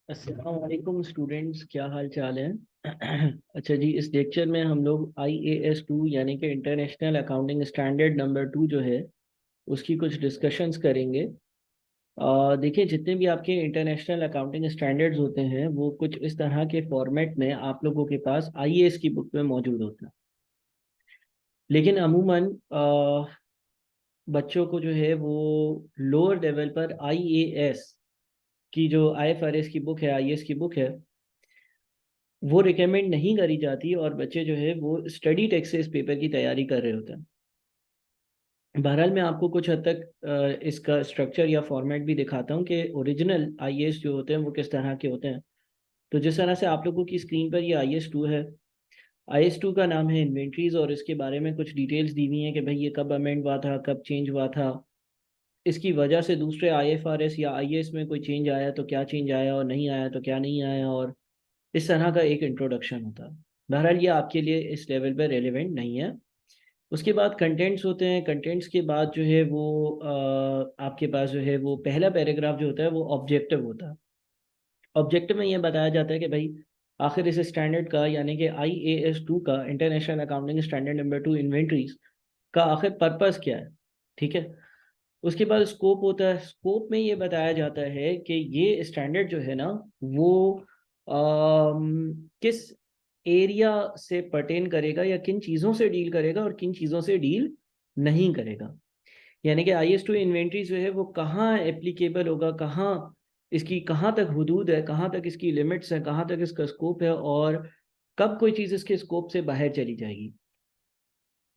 अस्सलाम वालेकुम स्टूडेंट्स, क्या हाल चाल है। अच्छा जी, इस लेक्चर में हम लोग IAS 2 यानी कि इंटरनेशनल अकाउंटिंग स्टैंडर्ड नंबर 2 जो है उसकी कुछ डिस्कशंस करेंगे। देखिए, जितने भी आपके इंटरनेशनल अकाउंटिंग स्टैंडर्ड्स होते हैं वो कुछ इस तरह के फॉर्मेट में आप लोगों के पास IAS की बुक में मौजूद होता है। लेकिन अमूमन बच्चों को जो है वो लोअर लेवल पर IAS की जो IFRS की बुक है, IAS की बुक है, वो रिकमेंड नहीं करी जाती और बच्चे जो है वो स्टडी टेक्स्ट से इस पेपर की तैयारी कर रहे होते हैं। बहरहाल मैं आपको कुछ हद तक इसका स्ट्रक्चर या फॉर्मेट भी दिखाता हूँ कि ओरिजिनल आईएएस जो होते हैं वो किस तरह के होते हैं। तो जिस तरह से आप लोगों की स्क्रीन पर ये IAS 2 है, IAS 2 का नाम है इन्वेंट्रीज, और इसके बारे में कुछ डिटेल्स दी हुई हैं कि भाई ये कब अमेंड हुआ था, कब चेंज हुआ था, इसकी वजह से दूसरे IFRS या IAS में कोई चेंज आया तो क्या चेंज आया, और नहीं आया तो क्या नहीं आया, और इस तरह का एक इंट्रोडक्शन होता है। बहरहाल ये आपके लिए इस लेवल पर रेलिवेंट नहीं है। उसके बाद कंटेंट्स होते हैं। कंटेंट्स के बाद जो है वो आपके पास जो है वो पहला पैराग्राफ जो होता है वो ऑब्जेक्टिव होता है। ऑब्जेक्टिव में ये बताया जाता है कि भाई आखिर इस स्टैंडर्ड का यानी कि IAS 2 का, international accounting standard number 2 inventories का आखिर पर्पस क्या है। ठीक है। उसके बाद स्कोप होता है। स्कोप में ये बताया जाता है कि ये स्टैंडर्ड जो है ना वो किस एरिया से पर्टेन करेगा या किन चीज़ों से डील करेगा और किन चीज़ों से डील नहीं करेगा। यानी कि IAS 2 इन्वेंट्री जो है वो कहाँ एप्लीकेबल होगा, कहाँ इसकी कहाँ तक हदूद है, कहाँ तक इसकी लिमिट्स है, कहाँ तक इसका स्कोप है, और कब कोई चीज़ इसके स्कोप से बाहर चली जाएगी।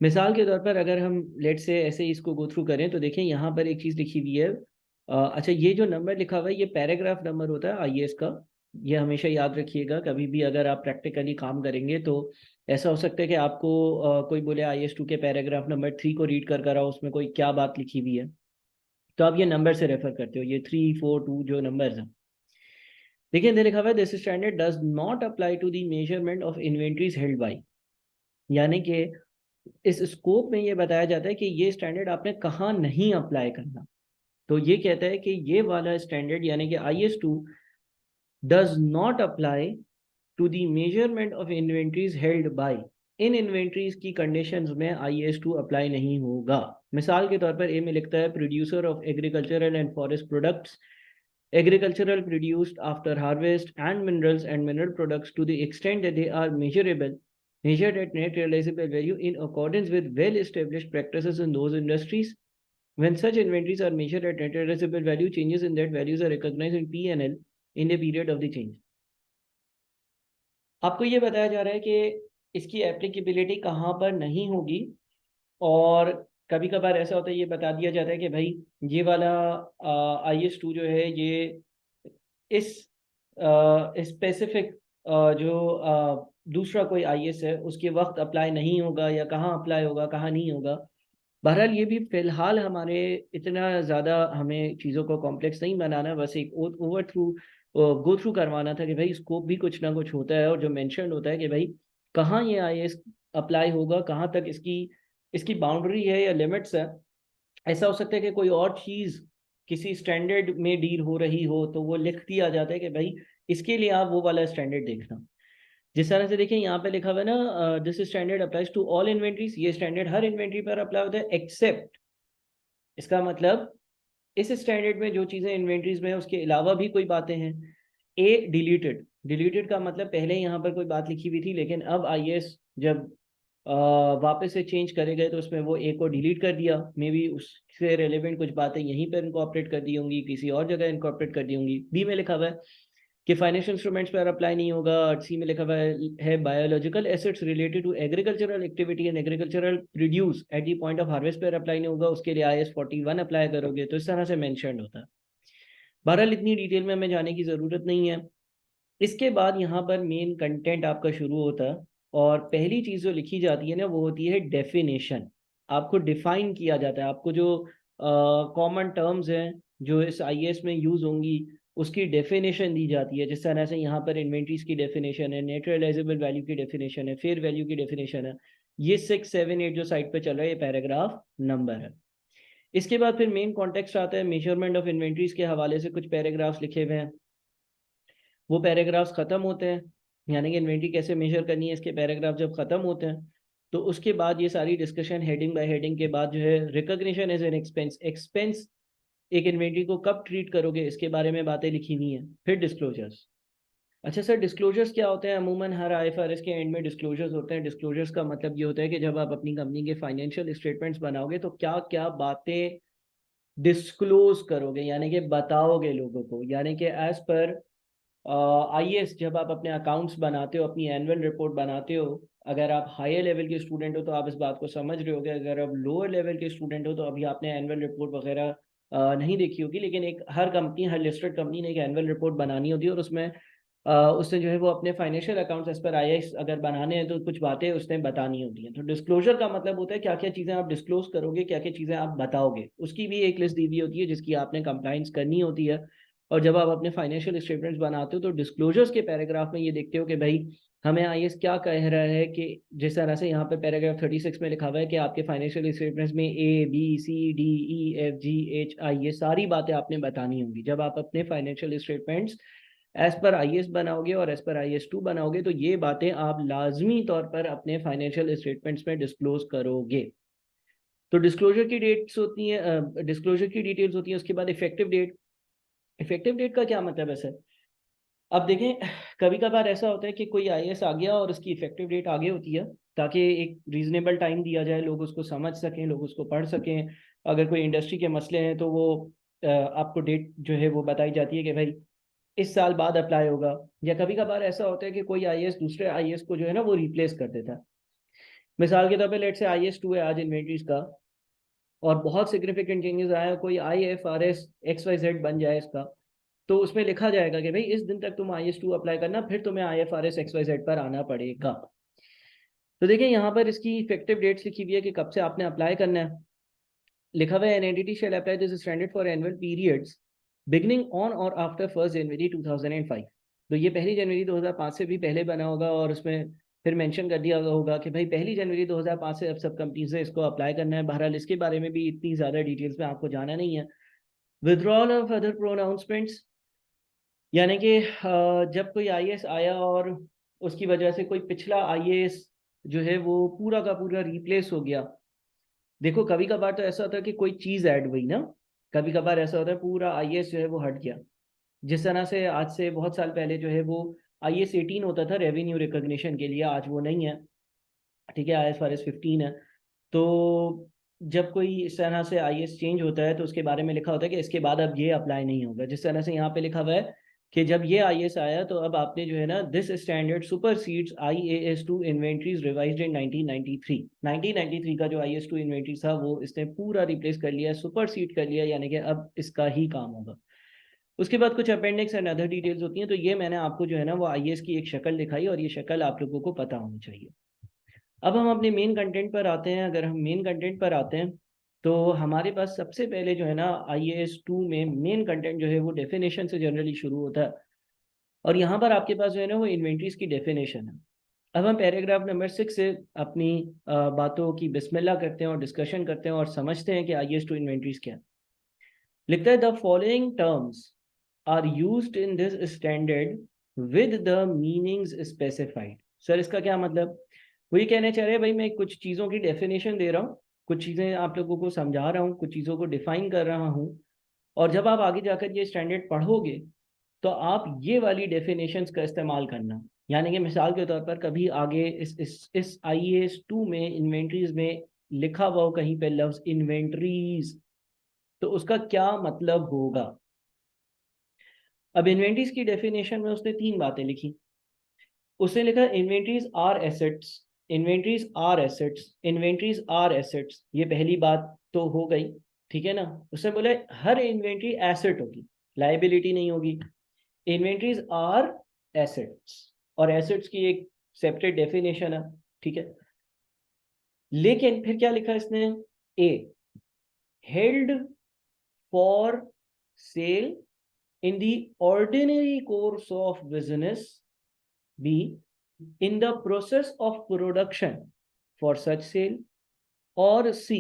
मिसाल के तौर पर अगर हम लेट से ऐसे ही इसको गो थ्रू करें तो देखें यहाँ पर एक चीज़ लिखी हुई है। अच्छा, ये जो नंबर लिखा हुआ है ये पैराग्राफ नंबर होता है IAS का। ये हमेशा याद रखिएगा, कभी भी अगर आप प्रैक्टिकली काम करेंगे तो ऐसा हो सकता है कि आपको कोई बोले IAS 2 के पैराग्राफ नंबर 3 को रीड कर आओ, उसमें कोई क्या बात लिखी हुई है, तो आप ये नंबर से रेफर करते हो, ये 3 4 2 जो नंबर्स हैं। देखिए इधर लिखा हुआ है this standard does not apply to the measurement of inventories held by. यानी कि इस स्कोप में ये बताया जाता है कि ये स्टैंडर्ड आपने कहाँ नहीं अप्लाई करना। तो ये कहता है कि ये वाला स्टैंडर्ड यानी कि IAS 2 does not apply to the measurement of inventories held by. इन इन्वेंट्रीज की कंडीशंस में IAS 2 अप्लाई नहीं होगा। मिसाल के तौर पर ए में लिखता है producer of agricultural and forest products, agricultural produced after harvest, and mineral products to the extent that they are measurable, measured at net realizable value in accordance with well established practices in those industries. When such inventories are measured at net realizable value, changes in that values are recognized in P&L in the period of the change. आपको ये बताया जा रहा है कि इसकी applicability कहाँ पर नहीं होगी, और कभी कभार ऐसा होता है ये बता दिया जाता है कि भाई ये वाला IAS 2 जो है ये इस स्पेसिफिक जो दूसरा कोई IAS है उसके वक्त अप्लाई नहीं होगा, या कहाँ अप्लाई होगा कहाँ नहीं होगा। बहरहाल ये भी फिलहाल हमारे इतना ज़्यादा हमें चीज़ों को कॉम्प्लेक्स नहीं बनाना, बस एक ओवर थ्रू गो थ्रू करवाना था कि भाई स्कोप भी कुछ ना कुछ होता है, और जो मेंशन होता है कि भाई कहाँ ये IAS अप्लाई होगा, कहाँ तक इसकी इसकी बाउंड्री है या लिमिट्स है। ऐसा हो सकता है कि कोई और चीज़ किसी स्टैंडर्ड में डील हो रही हो तो वो लिख दिया जाता है कि भाई इसके लिए आप वो वाला स्टैंडर्ड देखना। जिस तरह से देखिए यहाँ पे लिखा हुआ है ना, this standard applies to all inventories. ये स्टैंडर्ड हर इन्वेंट्री पर अप्लाई होता है एक्सेप्ट, इसका मतलब इस स्टैंडर्ड में जो चीज़ें इन्वेंट्रीज में है उसके अलावा भी कोई बातें हैं। ए डिलीटेड, डिलीटेड का मतलब पहले यहाँ पर कोई बात लिखी हुई थी लेकिन अब IAS जब वापस से चेंज करे गए तो उसमें वो ए को डिलीट कर दिया। मे बी उससे रेलेवेंट कुछ बातें यहीं पर इनकॉर्पोरेट कर दी होंगी, किसी और जगह इनकॉर्पोरेट कर दी होंगी। बी में लिखा हुआ है कि फाइनेंशियल इंस्ट्रूमेंट्स पर अप्लाई नहीं होगा। सी में लिखा हुआ है biological assets related to agricultural activity and agricultural produce at the point of harvest पर अप्लाई नहीं होगा, उसके लिए IAS 41 अप्लाई करोगे। तो इस तरह से मैंशन होता है। बहरहाल इतनी डिटेल में हमें जाने की ज़रूरत नहीं है। इसके बाद यहाँ पर मेन कंटेंट आपका शुरू होता है, और पहली चीज़ जो लिखी जाती है ना वो होती है डेफिनेशन। आपको डिफाइन किया जाता है, आपको जो कॉमन टर्म्स हैं जो इस IAS में यूज़ होंगी उसकी डेफिनेशन दी जाती है। जिस तरह से यहाँ पर इन्वेंट्रीज की डेफिनेशन है, नेट रियलाइजेबल वैल्यू की डेफिनेशन है, फेयर वैल्यू की डेफिनेशन है। ये 6 7 8 जो साइड पे चल रहा है ये पैराग्राफ नंबर है। इसके बाद फिर मेन कॉन्टेक्स्ट आता है, मेजरमेंट ऑफ इन्वेंट्रीज के हवाले से कुछ पैराग्राफ्स लिखे हुए हैं। वो पैराग्राफ्स ख़त्म होते हैं, यानी कि इन्वेंट्री कैसे मेजर करनी है इसके पैराग्राफ जब ख़त्म होते हैं, तो उसके बाद ये सारी डिस्कशन हेडिंग बाय हेडिंग के बाद जो है recognition as an expense, expense एक इन्वेंट्री को कब ट्रीट करोगे इसके बारे में बातें लिखी हुई हैं। फिर डिस्क्लोजर्स। अच्छा सर, डिस्क्लोजर्स क्या होते हैं? अमूमन हर आईएफआरएस के एंड में डिस्क्लोजर्स होते हैं। डिस्क्लोजर्स का मतलब ये होता है कि जब आप अपनी कंपनी के फाइनेंशियल स्टेटमेंट्स बनाओगे तो क्या क्या बातें डिस्क्लोज करोगे, यानी कि बताओगे लोगों को। यानी कि एज पर आईएएस जब आप अपने अकाउंट्स बनाते हो, अपनी एनुअल रिपोर्ट बनाते हो, अगर आप हायर लेवल के स्टूडेंट हो तो आप इस बात को समझ रहे होगे, अगर आप लोअर लेवल के स्टूडेंट हो तो अभी आपने एनुअल रिपोर्ट वगैरह नहीं देखी होगी, लेकिन एक हर कंपनी, हर लिस्टेड कंपनी ने एक एनुअल रिपोर्ट बनानी होती है, और उसमें उसने जो है वो अपने financial accounts as per IAS अगर बनाने हैं तो कुछ बातें उसने बतानी होती हैं। तो डिस्क्लोजर का मतलब होता है क्या क्या चीज़ें आप डिस्क्लोज करोगे, क्या क्या चीज़ें आप बताओगे, उसकी भी एक लिस्ट दी हुई होती है जिसकी आपने कंप्लाइंस करनी होती है। और जब आप अपने फाइनेंशियल स्टेटमेंट्स बनाते हो तो डिस्क्लोजर्स के पैराग्राफ में ये देखते हो कि भाई हमें आईएएस क्या कह रहा है, कि जिस तरह से यहाँ पे पैराग्राफ 36 में लिखा हुआ है कि आपके फाइनेंशियल स्टेटमेंट्स में ABCDEFGHI ये सारी बातें आपने बतानी होंगी। जब आप अपने financial statements as per IAS बनाओगे और एज पर IAS 2 बनाओगे तो ये बातें आप लाजमी तौर पर अपने फाइनेंशियल स्टेटमेंट्स में डिस्क्लोज करोगे। तो डिस्क्लोजर की डेट्स होती हैं, डिस्क्लोजर की डिटेल्स होती हैं। उसके बाद इफेक्टिव डेट। इफेक्टिव डेट का क्या मतलब है सर? अब देखें, कभी कभार ऐसा होता है कि कोई आईएएस आ गया और उसकी इफेक्टिव डेट आगे होती है, ताकि एक रीजनेबल टाइम दिया जाए, लोग उसको समझ सकें, लोग उसको पढ़ सकें। अगर कोई इंडस्ट्री के मसले हैं तो वो आपको डेट जो है वो बताई जाती है कि भाई इस साल बाद अप्लाई होगा। या कभी कभार ऐसा होता है कि कोई आईएएस दूसरे आईएएस को जो है ना वो रिप्लेस कर देता है। मिसाल के तौर पे लेट से IAS 2 है आज इन्वेंट्रीज का, और बहुत सिग्निफिकेंट चेंजेस आए, कोई IFRS XYZ बन जाए इसका, तो उसमें लिखा जाएगा कि भाई इस दिन तक तुम IAS 2 अप्लाई करना, फिर तुम्हें IFRS XYZ पर आना पड़ेगा। तो देखिए यहाँ पर इसकी इफेक्टिव डेट्स लिखी हुई है कि कब से आपने अप्लाई करना है। लिखा हुआ है an entity shall apply this standard for annual periods beginning on और आफ्टर 1 जनवरी 2005। तो ये 1 जनवरी 2005 से भी पहले बना होगा, और उसमें फिर मेंशन कर दिया होगा कि भाई 1 जनवरी 2005 से अब सब कंपनीज से इसको अप्लाई करना है। बहरहाल इसके बारे में भी इतनी ज़्यादा डिटेल्स में आपको जाना नहीं है। विड्रॉल ऑफ अदर प्रोनाउंसमेंट्स, यानी कि जब कोई आईएएस आया और उसकी वजह से कोई पिछला आईएएस जो है वो पूरा का पूरा रिप्लेस हो गया। देखो कभी कभार तो ऐसा होता है कि कोई चीज़ ऐड हुई ना, कभी कभार ऐसा होता है पूरा आईएएस जो है वो हट गया। जिस तरह से आज से बहुत साल पहले जो है वो IAS 18 होता था रेवेन्यू रिकॉग्निशन के लिए, आज वो नहीं है, ठीक है, IFRS 15 है। तो जब कोई इस तरह से IAS चेंज होता है तो उसके बारे में लिखा होता है कि इसके बाद अब ये अप्लाई नहीं होगा। जिस तरह से यहाँ पे लिखा हुआ है कि जब ये IAS आया तो अब आपने जो है ना this standard supersedes IAS 2 inventories revised in 1993। 1993 का जो IAS 2 इन्वेंट्री था वो इसने पूरा रिप्लेस कर लिया, सुपरसीड कर लिया, यानी कि अब इसका ही काम होगा। उसके बाद कुछ अपेंडिक्स एंड अदर डिटेल्स होती हैं। तो ये मैंने आपको जो है ना वो IAS की एक शक्ल दिखाई, और ये शक्ल आप लोगों को पता होनी चाहिए। अब हम अपने मेन कंटेंट पर आते हैं। अगर हम मेन कंटेंट पर आते हैं तो हमारे पास सबसे पहले जो है ना IAS 2 में मेन कंटेंट जो है वो डेफिनेशन से जनरली शुरू होता है, और यहाँ पर आपके पास जो है ना वो इन्वेंट्रीज की डेफिनेशन है। अब हम पैराग्राफ नंबर 6 से अपनी बातों की बिस्मिल्लाह करते हैं और डिस्कशन करते हैं और समझते हैं कि IAS 2 इन्वेंट्रीज क्या है। लिखता है the following terms are used in this standard with the meanings specified. Sir इसका क्या मतलब? वो ये कहना चाह रहे हैं भाई मैं कुछ चीज़ों की डेफिनेशन दे रहा हूँ, कुछ चीज़ें आप लोगों को समझा रहा हूँ, कुछ चीज़ों को डिफाइन कर रहा हूँ, और जब आप आगे जाकर ये स्टैंडर्ड पढ़ोगे तो आप ये वाली डेफिनेशंस का इस्तेमाल करना। यानी कि मिसाल के तौर पर कभी आगे इस IAS 2 में इन्वेंट्रीज में लिखा हुआ हो कहीं पे लफ्ज इन्वेंट्रीज, तो उसका क्या मतलब होगा। अब इन्वेंट्रीज की डेफिनेशन में उसने 3 बातें लिखी। उसने लिखा inventories are assets, inventories are assets, inventories are assets. ये पहली बात तो हो गई, ठीक है ना। उसने बोला हर इन्वेंट्री एसेट होगी, लाइबिलिटी नहीं होगी। इन्वेंट्रीज आर एसेट्स, और एसेट्स की एक सेपरेट डेफिनेशन है, ठीक है। लेकिन फिर क्या लिखा इसने? A held for sale in the ordinary course of business. B in the process of production for such sale. Or C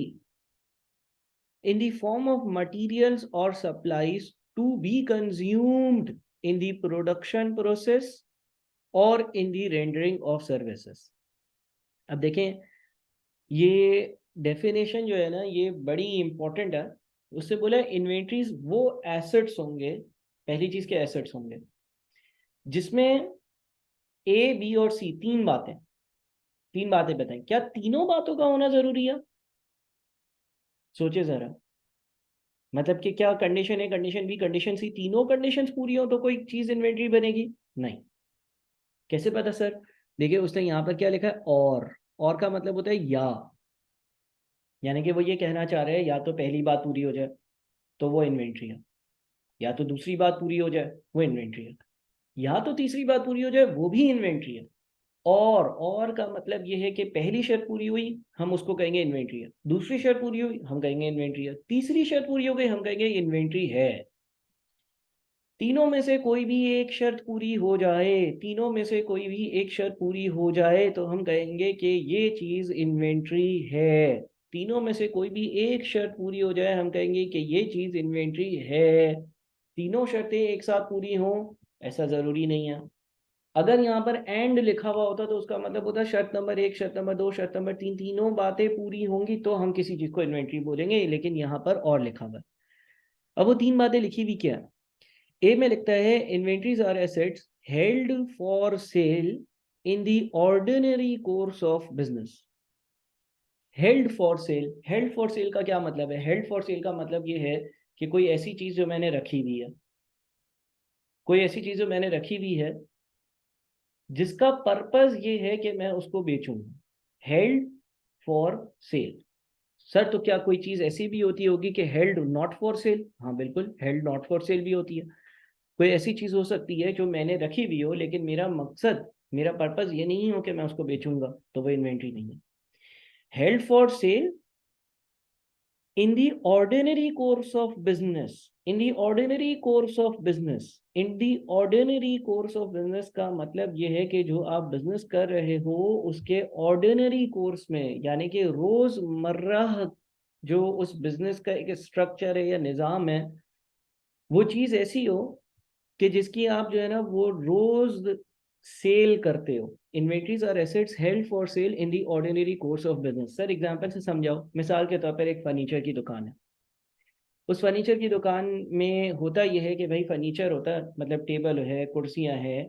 in the form of materials or supplies to be consumed in the production process और in the rendering of services। अब देखें, ये definition जो है ना ये बड़ी important है। उससे बोला इन्वेंट्रीज वो एसेट्स होंगे, पहली चीज के एसेट्स होंगे जिसमें ए, बी और सी तीन बातें बताएं। क्या तीनों बातों का होना जरूरी है? सोचे जरा। मतलब कि क्या कंडीशन ए, कंडीशन बी, कंडीशन सी, तीनों कंडीशंस पूरी हो तो कोई चीज इन्वेंट्री बनेगी? नहीं। कैसे पता सर? देखिए उसने यहाँ पर क्या लिखा है, और का मतलब होता है या, यानी कि वो ये कहना चाह रहे हैं या तो पहली बात पूरी हो जाए तो वो इन्वेंट्री है, या तो दूसरी बात पूरी हो जाए वो इन्वेंट्री है, या तो तीसरी बात पूरी हो जाए वो भी इन्वेंट्री है। और का मतलब ये है कि पहली शर्त पूरी हुई हम उसको कहेंगे इन्वेंट्री है, दूसरी शर्त पूरी हुई हम कहेंगे इन्वेंट्री है, तीसरी शर्त पूरी हो गई हम कहेंगे इन्वेंट्री है। तीनों में से कोई भी एक शर्त पूरी हो जाए, तीनों में से कोई भी एक शर्त पूरी हो जाए तो हम कहेंगे कि ये चीज इन्वेंट्री है। तीनों में से कोई भी एक शर्त पूरी हो जाए हम कहेंगे कि ये चीज इन्वेंट्री है। तीनों शर्तें एक साथ पूरी हों ऐसा जरूरी नहीं है। अगर यहाँ पर एंड लिखा हुआ होता तो उसका मतलब होता शर्त नंबर एक, शर्त नंबर दो, शर्त नंबर तीन, तीनों बातें पूरी होंगी तो हम किसी चीज को इन्वेंट्री बोलेंगे, लेकिन यहाँ पर और लिखा हुआ है। अब वो तीन बातें लिखी हुई क्या है? ए में लिखता है inventories are assets held for sale in the ordinary course of business. Held for sale, held for sale का क्या मतलब है? हेल्ड फॉर सेल का मतलब ये है कि कोई ऐसी चीज जो मैंने रखी हुई है, कोई ऐसी चीज जो मैंने रखी हुई है जिसका पर्पस ये है कि मैं उसको बेचूंगा। Held for sale. सर तो क्या कोई चीज ऐसी भी होती होगी कि हेल्ड नॉट फॉर सेल? हाँ बिल्कुल, हेल्ड नॉट फॉर सेल भी होती है। कोई ऐसी चीज हो सकती है जो मैंने रखी हुई हो लेकिन मेरा मकसद, मेरा पर्पस ये नहीं हो कि मैं उसको बेचूंगा, तो वो इन्वेंट्री नहीं है। Held for sale in the ordinary course of business, in the ordinary course of business, in the ordinary course of business का मतलब ये है कि जो आप बिजनेस कर रहे हो उसके ऑर्डिनरी कोर्स में, यानी कि रोजमर्रा जो उस बिजनेस का एक स्ट्रक्चर है या निज़ाम है, वो चीज़ ऐसी हो कि जिसकी आप जो है ना वो रोज सेल करते हो। Inventories are assets held for sale in the ordinary course of business. Sir example से समझाओ। मिसाल के तौर पर एक फर्नीचर की दुकान है। उस फर्नीचर की दुकान में होता यह है कि भाई फर्नीचर होता है मतलब टेबल है, कुर्सियां हैं,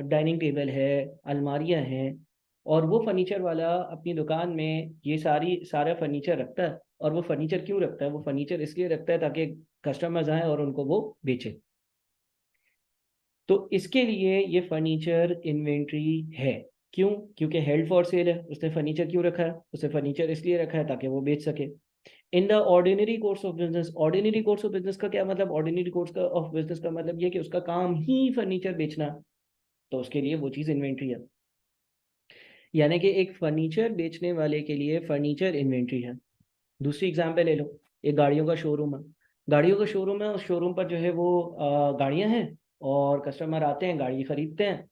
डाइनिंग टेबल है, अलमारियां हैं, और वो फर्नीचर वाला अपनी दुकान में ये सारा फर्नीचर रखता है। और वो फर्नीचर क्यों रखता है? वो फर्नीचर इसलिए रखता है ताकि कस्टमर्स आए और उनको वो बेचे। तो इसके लिए ये फर्नीचर इन्वेंट्री है। क्यों? क्योंकि हेल्ड फॉर सेल है। उसने फर्नीचर क्यों रखा है? उसने फर्नीचर इसलिए रखा है ताकि वो बेच सके। इन the ordinary course of business, ordinary course of business का क्या मतलब? ऑर्डिनरी कोर्स ऑफ बिजनेस का मतलब ये कि उसका काम ही फर्नीचर बेचना, तो उसके लिए वो चीज इन्वेंट्री है। यानी कि एक फर्नीचर बेचने वाले के लिए फर्नीचर इन्वेंट्री है। दूसरी एग्जांपल ले लो, एक गाड़ियों का शोरूम है। गाड़ियों का शोरूम है, उस शोरूम पर जो है वो गाड़ियां हैं, और कस्टमर आते हैं गाड़ी खरीदते हैं।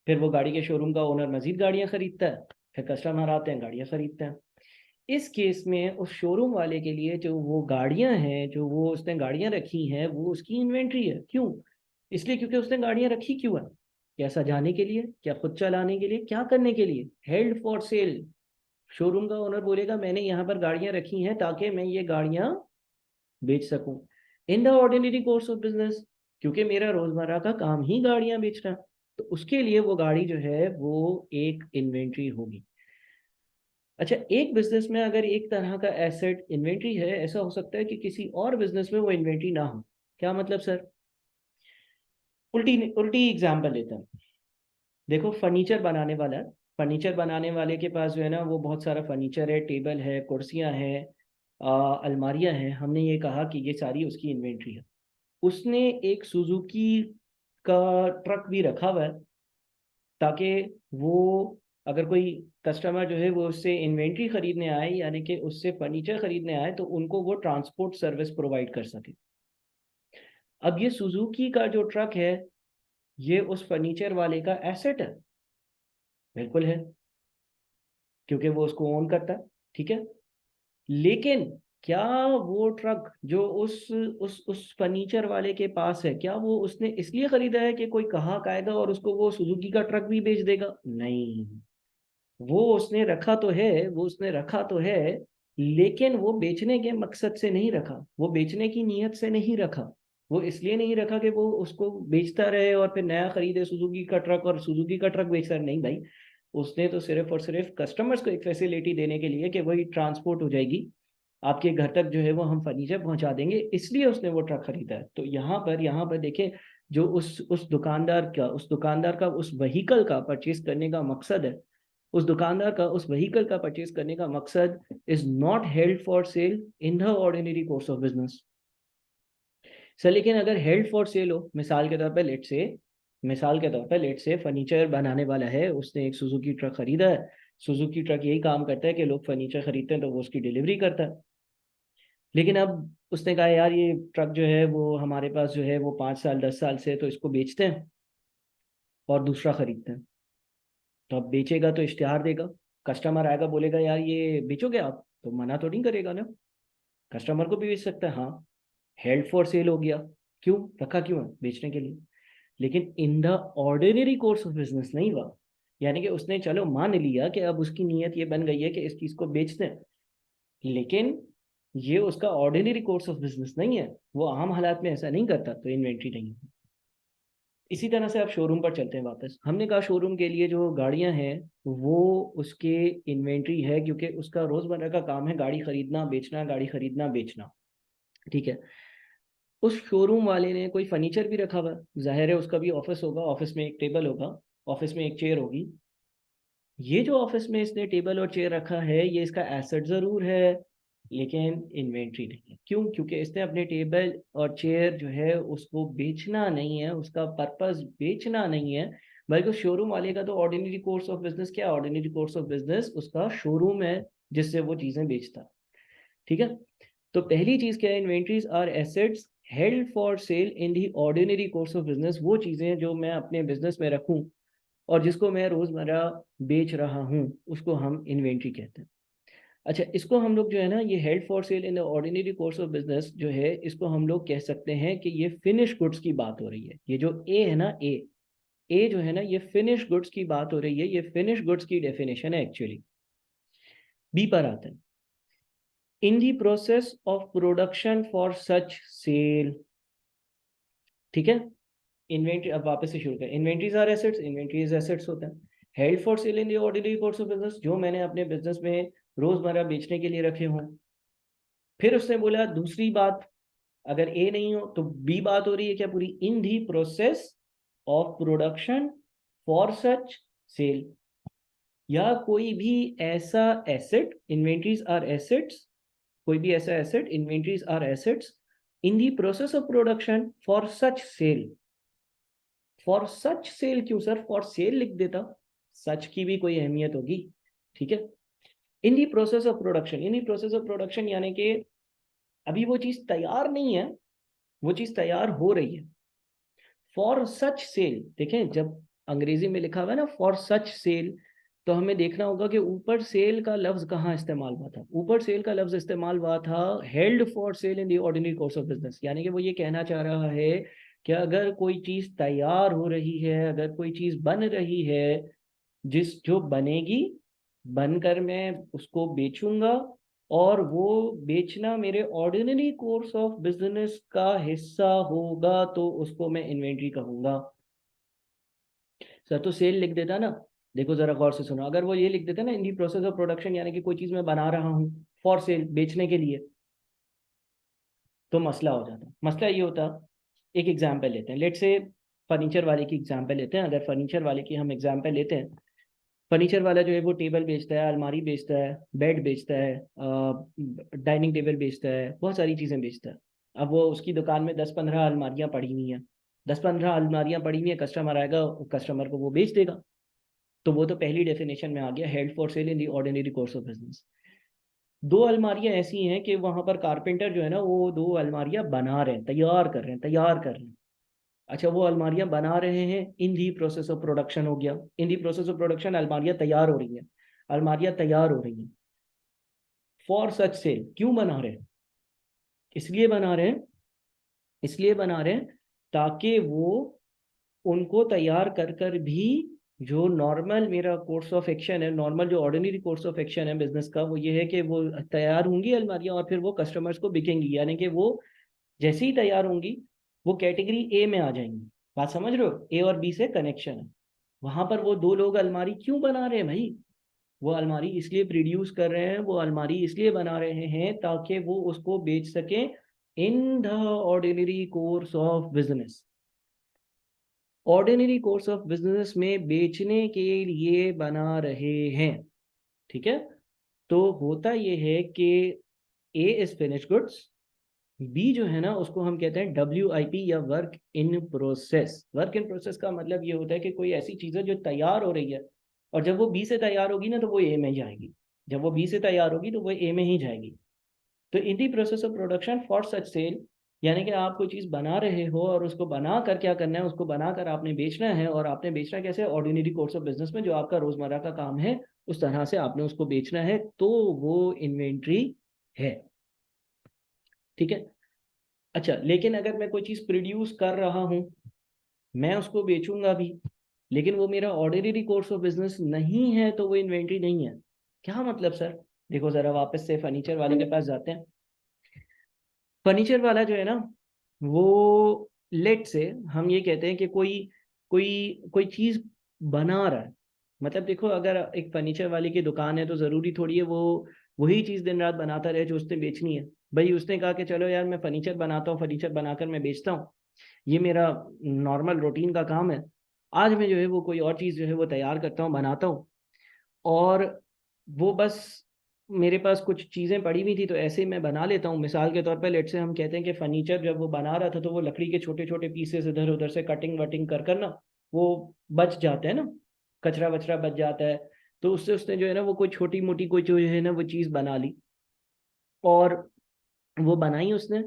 फिर वो गाड़ी के शोरूम का ओनर मजीद गाड़ियां खरीदता है, फिर कस्टमर आते हैं गाड़ियां खरीदते हैं। इस केस में उस शोरूम वाले के लिए जो वो गाड़ियां हैं, जो वो उसने गाड़ियां रखी हैं, वो उसकी इन्वेंट्री है। क्यों? इसलिए क्योंकि उसने गाड़ियां रखी क्यों है? क्या सजाने के लिए? क्या खुद चलाने के लिए? क्या करने के लिए? Held for cell. शोरूम का ओनर बोलेगा मैंने यहाँ पर गाड़ियां रखी हैं ताकि मैं ये गाड़ियां बेच सकूं इन the ordinary course of business, क्योंकि मेरा रोजमर्रा का काम ही गाड़ियां बेचना। तो उसके लिए वो गाड़ी जो है वो एक इन्वेंट्री होगी। अच्छा, एक बिजनेस में अगर एक तरह का एसेट इन्वेंट्री है, ऐसा हो सकता है कि किसी और बिजनेस में वो इन्वेंट्री ना हो। क्या मतलब सर? उल्टी उल्टी एग्जांपल लेते हैं। देखो फर्नीचर बनाने वाला है, फर्नीचर बनाने वाले के पास जो है ना वो बहुत सारा फर्नीचर है, टेबल है, कुर्सियां हैं, अलमारियां हैं। हमने ये कहा कि ये सारी उसकी इन्वेंट्री है। उसने एक सुजुकी का ट्रक भी रखा हुआ है ताकि वो, अगर कोई कस्टमर जो है वो उससे इन्वेंट्री खरीदने आए, यानी कि उससे फर्नीचर खरीदने आए, तो उनको वो ट्रांसपोर्ट सर्विस प्रोवाइड कर सके। अब ये सुजुकी का जो ट्रक है ये उस फर्नीचर वाले का एसेट है। बिल्कुल है, क्योंकि वो उसको ओन करता है। ठीक है, लेकिन क्या वो ट्रक जो उस फर्नीचर वाले के पास है, क्या वो उसने इसलिए खरीदा है कि कोई ग्राहक आएगा और उसको वो सुजुकी का ट्रक भी बेच देगा? नहीं, वो उसने रखा तो है, वो उसने रखा तो है, लेकिन वो बेचने के मकसद से नहीं रखा, वो बेचने की नीयत से नहीं रखा। वो इसलिए नहीं रखा कि वो उसको बेचता रहे और फिर नया खरीदे सुजुकी का ट्रक और सुजुकी का ट्रक बेचता रहे। नहीं भाई, उसने तो सिर्फ और सिर्फ कस्टमर्स को एक फैसिलिटी देने के लिए कि वही ट्रांसपोर्ट हो जाएगी, आपके घर तक जो है वो हम फर्नीचर पहुंचा देंगे, इसलिए उसने वो ट्रक खरीदा है। तो यहाँ पर देखें, जो उस दुकानदार का उस व्हीकल का परचेज करने का मकसद है, उस दुकानदार का उस व्हीकल का परचेज करने का मकसद is not held for sale in the ordinary course of business. Sir लेकिन अगर हेल्ड फॉर सेल हो, मिसाल के तौर पे लेट से फर्नीचर बनाने वाला है, उसने एक सुजुकी ट्रक खरीदा है। सुजुकी ट्रक यही काम करता है कि लोग फर्नीचर खरीदते हैं तो वो उसकी डिलीवरी करता है। लेकिन अब उसने कहा यार ये ट्रक जो है वो हमारे पास जो है वो 5 साल 10 साल से, तो इसको बेचते हैं और दूसरा खरीदते हैं। तो अब बेचेगा तो इश्तिहार देगा, कस्टमर आएगा बोलेगा यार ये बेचोगे आप, तो मना तो नहीं करेगा ना, कस्टमर को भी बेच सकता है। हाँ, हेल्ड फॉर सेल हो गया, क्यों रखा, क्यों है, बेचने के लिए। लेकिन इन the ordinary course of business नहीं हुआ, यानी कि उसने चलो मान लिया कि अब उसकी नीयत ये बन गई है कि इस चीज को बेचते हैं, लेकिन ये उसका ऑर्डिनरी कोर्स ऑफ बिजनेस नहीं है, वो आम हालात में ऐसा नहीं करता, तो इन्वेंट्री नहीं है। इसी तरह से आप शोरूम पर चलते हैं वापस, हमने कहा शोरूम के लिए जो गाड़ियां हैं वो उसके इन्वेंट्री है, क्योंकि उसका रोजमर्रा का काम है गाड़ी खरीदना बेचना, गाड़ी खरीदना बेचना। ठीक है, उस शोरूम वाले ने कोई फर्नीचर भी रखा हुआ है, जाहिर है उसका भी ऑफिस होगा, ऑफिस में एक टेबल होगा, ऑफिस में एक चेयर होगी। ये जो ऑफिस में इसने टेबल और चेयर रखा है ये इसका एसेट जरूर है, लेकिन इन्वेंट्री नहीं है। क्यों? क्योंकि इसने अपने टेबल और चेयर जो है उसको बेचना नहीं है, उसका पर्पस बेचना नहीं है, बल्कि उस शोरूम वाले का तो ऑर्डिनरी कोर्स ऑफ बिजनेस क्या, ऑर्डिनरी कोर्स ऑफ बिजनेस उसका शोरूम है जिससे वो चीजें बेचता है। ठीक है, तो पहली चीज क्या है, inventories are assets held for sale in the ordinary course of business. वो चीजें जो मैं अपने बिजनेस में रखूं और जिसको मैं रोजमर्रा बेच रहा हूं, उसको हम इन्वेंट्री कहते हैं। अच्छा, इसको हम लोग जो है ना, ये held for sale in the ordinary course of business जो है, इसको हम लोग कह सकते हैं कि ये फिनिश गुड्स की बात हो रही है। ये जो ए है ना, ए जो है ना, ये फिनिश गुड्स की बात हो रही है, ये फिनिश गुड्स की डेफिनेशन है एक्चुअली। बी पर आते हैं, in the process of production for such sale. ठीक है, इन्वेंट्री अब वापस से शुरू करें, inventories are assets, inventories assets होता है। Held for sale in the ordinary course of business, जो मैंने अपने बिजनेस में रोजमर्रा बेचने के लिए रखे हों। फिर उसने बोला दूसरी बात, अगर ए नहीं हो तो बी बात हो रही है क्या पूरी, in the process of production for such sale, या कोई भी ऐसा एसेट, इन्वेंट्रीज आर एसेट्स, कोई भी ऐसा asset, inventories are assets in the process of production for such sale. For such sale क्यों सर, फॉर सेल लिख देता, सच की भी कोई अहमियत होगी। ठीक है, in the process of production, in the process of production यानी कि अभी वो चीज तैयार नहीं है, वो चीज तैयार हो रही है। फॉर सच सेल, देखें जब अंग्रेजी में लिखा हुआ है ना फॉर सच सेल, तो हमें देखना होगा कि ऊपर सेल का लफ्ज कहाँ इस्तेमाल हुआ था। ऊपर सेल का लफ्ज इस्तेमाल हुआ था held for sale in the ordinary course of business, यानी कि वो ये कहना चाह रहा है कि अगर कोई चीज तैयार हो रही है, अगर कोई चीज बन रही है, जिस जो बनेगी, बनकर मैं उसको बेचूंगा, और वो बेचना मेरे ऑर्डिनरी कोर्स ऑफ बिजनेस का हिस्सा होगा, तो उसको मैं इन्वेंट्री कहूंगा। सर तो सेल लिख देता ना, देखो जरा गौर से सुनो, अगर वो ये लिख देता ना इन दी प्रोसेस ऑफ प्रोडक्शन, यानी कि कोई चीज मैं बना रहा हूँ फॉर सेल, बेचने के लिए, तो मसला हो जाता। मसला ये होता, एक एग्जाम्पल लेते हैं, लेट से फर्नीचर वाले की एग्जाम्पल लेते हैं। अगर फर्नीचर वाले की हम एग्जाम्पल लेते हैं, फर्नीचर वाला जो है वो टेबल बेचता है, अलमारी बेचता है, बेड बेचता है, डाइनिंग टेबल बेचता है, बहुत सारी चीज़ें बेचता है। अब वो उसकी दुकान में 10-15 अलमारियां पड़ी हुई हैं, 10-15 अलमारियां पड़ी हुई हैं, कस्टमर आएगा, कस्टमर को वो बेच देगा। तो वो तो पहली डेफिनेशन में आ गया, held for sale in the ordinary course of business. दो अलमारियां ऐसी हैं कि वहां पर कारपेंटर जो है ना वो दो अलमारियां बना रहे हैं, तैयार कर रहे हैं। अच्छा, वो अलमारियां बना रहे हैं, in the process of production हो गया, इन दी प्रोसेस ऑफ प्रोडक्शन अलमारियां तैयार हो रही हैं, अलमारियां तैयार हो रही हैं। फॉर सच सेल क्यों बना रहे हैं, इसलिए बना रहे हैं, इसलिए बना रहे हैं ताकि वो उनको तैयार कर कर भी जो नॉर्मल मेरा कोर्स ऑफ एक्शन है, नॉर्मल जो ऑर्डिनरी कोर्स ऑफ एक्शन है बिजनेस का, वो ये है कि वो तैयार होंगी अलमारियां और फिर वो कस्टमर्स को बिकेंगी, यानी कि वो जैसे ही तैयार होंगी वो कैटेगरी ए में आ जाएंगी। बात समझ रहे हो? ए और बी से कनेक्शन है। वहां पर वो दो लोग अलमारी क्यों बना रहे हैं भाई? वो अलमारी इसलिए प्रोड्यूस कर रहे हैं, वो अलमारी इसलिए बना रहे हैं ताकि वो उसको बेच सकें इन the ordinary course of business. Ordinary course of business में बेचने के लिए बना रहे हैं, ठीक है? तो होता ये है कि ए इज फिनिश गुड्स, बी जो है ना उसको हम कहते हैं WIP या work in process. Work in process का मतलब ये होता है कि कोई ऐसी चीज़ है जो तैयार हो रही है, और जब वो बी से तैयार होगी ना तो वो ए में जाएगी, जब वो बी से तैयार होगी तो वो ए में ही जाएगी। तो in the process of production for such sale, यानी कि आप कोई चीज़ बना रहे हो और उसको बना कर क्या करना है, उसको बना कर आपने बेचना है। और आपने बेचना कैसे? ऑर्डिनरी कोर्स ऑफ बिजनेस में जो आपका रोजमर्रा का काम है उस तरह से आपने उसको बेचना है, तो वो इन्वेंट्री है, ठीक है? अच्छा, लेकिन अगर मैं कोई चीज़ प्रोड्यूस कर रहा हूँ, मैं उसको बेचूंगा भी, लेकिन वो मेरा ऑर्डिनरी कोर्स ऑफ बिजनेस नहीं है, तो वो इन्वेंट्री नहीं है। क्या मतलब सर? देखो जरा वापस से फर्नीचर वाले के पास जाते हैं। फर्नीचर वाला जो है ना, वो लेट से हम ये कहते हैं कि कोई कोई कोई चीज बना रहा है। मतलब देखो, अगर एक फर्नीचर वाले की दुकान है तो जरूरी थोड़ी है वो वही चीज दिन रात बनाता रहे जो उसने बेचनी है। भाई उसने कहा कि चलो यार मैं फर्नीचर बनाता हूँ, फर्नीचर बनाकर मैं बेचता हूँ, ये मेरा नॉर्मल रूटीन का काम है। आज मैं जो है वो कोई और चीज़ जो है वो तैयार करता हूँ, बनाता हूँ, और वो बस मेरे पास कुछ चीज़ें पड़ी हुई थी तो ऐसे ही मैं बना लेता हूँ। मिसाल के तौर पर लेट से हम कहते हैं कि फर्नीचर जब वो बना रहा था तो वो लकड़ी के छोटे छोटे पीसेस इधर उधर से कटिंग वटिंग कर कर ना वो बच जाते हैं ना, कचरा वचरा बच जाता है। तो उससे उसने जो है ना वो कोई छोटी मोटी कोई जो है ना वो चीज़ बना ली, और वो बनाई उसने,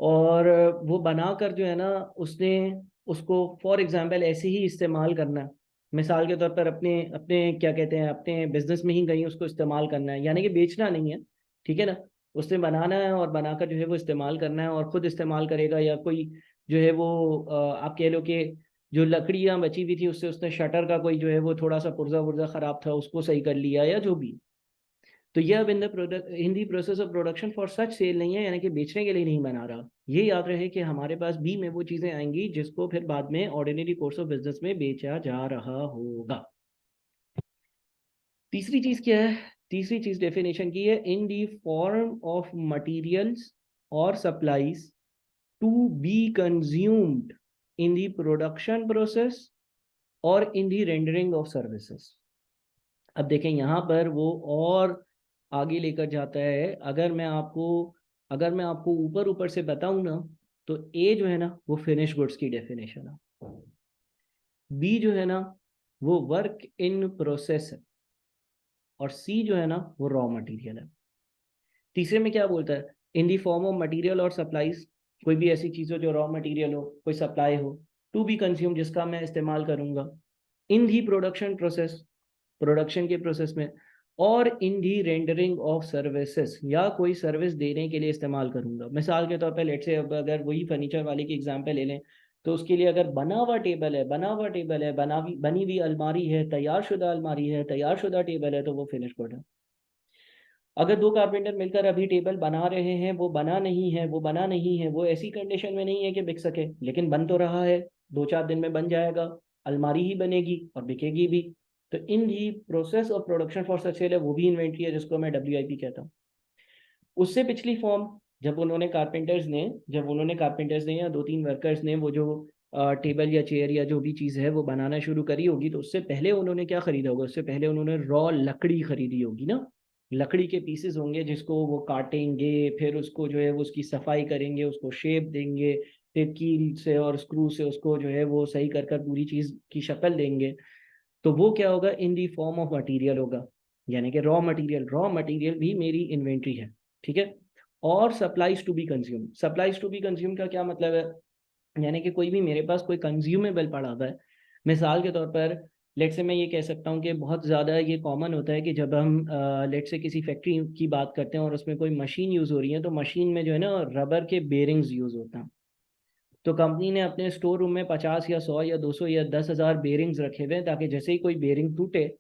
और वो बनाकर जो है ना उसने उसको फॉर एग्जांपल ऐसे ही इस्तेमाल करना है। मिसाल के तौर पर अपने अपने क्या कहते हैं अपने बिजनेस में ही कहीं उसको इस्तेमाल करना है, यानी कि बेचना नहीं है, ठीक है ना? उसने बनाना है और बनाकर जो है वो इस्तेमाल करना है, और खुद इस्तेमाल करेगा, या कोई जो है वो आप कह लो कि जो लकड़ियाँ बची हुई थी उससे उसने शटर का कोई जो है वो थोड़ा सा पुर्जा वुर्जा खराब था उसको सही कर लिया, या जो भी। तो ये अब in the product in the process of production for such sale नहीं है, यानी कि बेचने के लिए नहीं बना रहा। ये याद रहे कि हमारे पास बी में वो चीजें आएंगी जिसको फिर बाद में ऑर्डिनरी कोर्स ऑफ बिजनेस में बेचा जा रहा होगा। तीसरी चीज क्या है? तीसरी चीज डेफिनेशन की है, in the form of materials और supplies to be consumed in the production process और in the rendering of services. अब देखें यहाँ पर वो और आगे लेकर जाता है। अगर मैं आपको ऊपर ऊपर से बताऊं ना, तो ए जो है ना वो फिनिश गुड्स की डेफिनेशन है, बी जो है ना वो वर्क इन प्रोसेस है, और सी जो है ना वो रॉ मटेरियल है। तीसरे में क्या बोलता है? In the form of material और सप्लाईज, कोई भी ऐसी चीज हो जो रॉ मटेरियल हो, कोई सप्लाई हो, टू बी कंज्यूम जिसका मैं इस्तेमाल करूंगा, इन दी प्रोडक्शन प्रोसेस, प्रोडक्शन के प्रोसेस में, और in the rendering of services या कोई सर्विस देने के लिए इस्तेमाल करूंगा। मिसाल के तौर पर लेट से अब अगर वही फर्नीचर वाले की एग्जांपल ले लें, तो उसके लिए अगर बना हुआ टेबल है, बना हुआ टेबल है, बनी हुई अलमारी है, तैयार शुदा अलमारी है, तैयार शुदा टेबल है, तो वो फिनिश गुड है। अगर दो कारपेंटर मिलकर अभी टेबल बना रहे हैं, वो बना नहीं है, वो बना नहीं है, वो ऐसी कंडीशन में नहीं है कि बिक सके, लेकिन बन तो रहा है, 2-4 दिन में बन जाएगा, अलमारी ही बनेगी और बिकेगी भी। तो in the process of production for such sale है, वो भी इन्वेंट्री है जिसको मैं WIP कहता हूँ। उससे पिछली फॉर्म, जब उन्होंने कारपेंटर्स ने या 2-3 वर्कर्स ने वो जो टेबल या चेयर या जो भी चीज़ है वो बनाना शुरू करी होगी, तो उससे पहले उन्होंने क्या खरीदा होगा? उससे पहले उन्होंने रॉ लकड़ी खरीदी होगी ना। लकड़ी के पीसेस होंगे जिसको वो काटेंगे, फिर उसको जो है वो उसकी सफाई करेंगे, उसको शेप देंगे, फिर कील से और स्क्रू से उसको जो है वो सही कर कर पूरी चीज़ की शक्ल देंगे। तो वो क्या होगा? इन दी फॉर्म ऑफ मटेरियल होगा, यानी कि रॉ मटेरियल भी मेरी इन्वेंट्री है, ठीक है? और supplies to be consume, supplies to be consume का क्या मतलब है? यानी कि कोई भी मेरे पास कोई कंज्यूमेबल पड़ा हुआ है। मिसाल के तौर पर लेट से मैं ये कह सकता हूँ कि बहुत ज़्यादा ये कॉमन होता है कि जब हम लेट से किसी फैक्ट्री की बात करते हैं और उसमें कोई मशीन यूज़ हो रही है, तो मशीन में जो है ना रबर के बेरिंग्स यूज़ होता है। तो कंपनी ने अपने स्टोर रूम में 50 या 100 या 200 या 10,000 बेरिंग्स रखे हुए हैं, ताकि जैसे ही कोई बेरिंग टूटे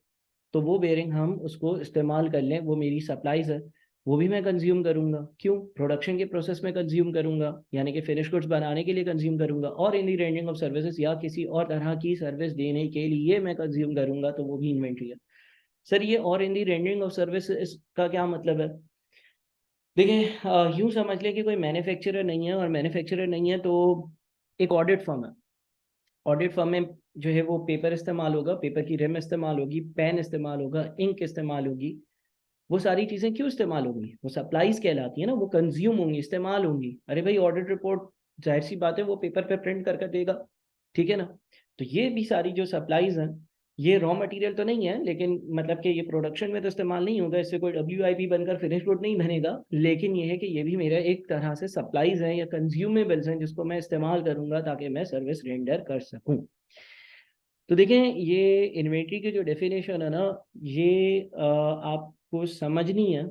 तो वो बेरिंग हम उसको इस्तेमाल कर लें। वो मेरी सप्लाईज है, वो भी मैं कंज्यूम करूंगा। क्यों? प्रोडक्शन के प्रोसेस में कंज्यूम करूंगा, यानी कि फिनिश गुड्स बनाने के लिए कंज्यूम करूंगा, और in the rending of services या किसी और तरह की सर्विस देने के लिए मैं कंज्यूम करूंगा, तो वो भी इन्वेंट्री है। सर ये और in the rending of service का क्या मतलब है? देखिए यूँ समझ लें कि कोई मैन्युफैक्चरर नहीं है, और मैन्युफैक्चरर नहीं है तो एक ऑडिट फर्म है। ऑडिट फर्म में जो है वो पेपर इस्तेमाल होगा, पेपर की रिम इस्तेमाल होगी, पेन इस्तेमाल होगा, इंक इस्तेमाल होगी। वो सारी चीज़ें क्यों इस्तेमाल होंगी? वो सप्लाईज कहलाती है ना, वो कंज्यूम होंगी, इस्तेमाल होंगी। अरे भाई ऑडिट रिपोर्ट जाहिर सी बात है वो पेपर पे प्रिंट करके देगा, ठीक है ना। तो ये भी सारी जो सप्लाईज हैं, ये रॉ मटेरियल तो नहीं है, लेकिन मतलब कि ये प्रोडक्शन में तो इस्तेमाल नहीं होगा, इससे कोई WIP बनकर फिनिश गुड नहीं बनेगा, लेकिन ये है कि ये भी मेरा एक तरह से सप्लाईज हैं या कंज्यूमेबल्स हैं, जिसको मैं इस्तेमाल करूंगा ताकि मैं सर्विस रेंडर कर सकूं। तो देखें, ये इन्वेंट्री की जो डेफिनेशन है ना, ये आपको समझनी है।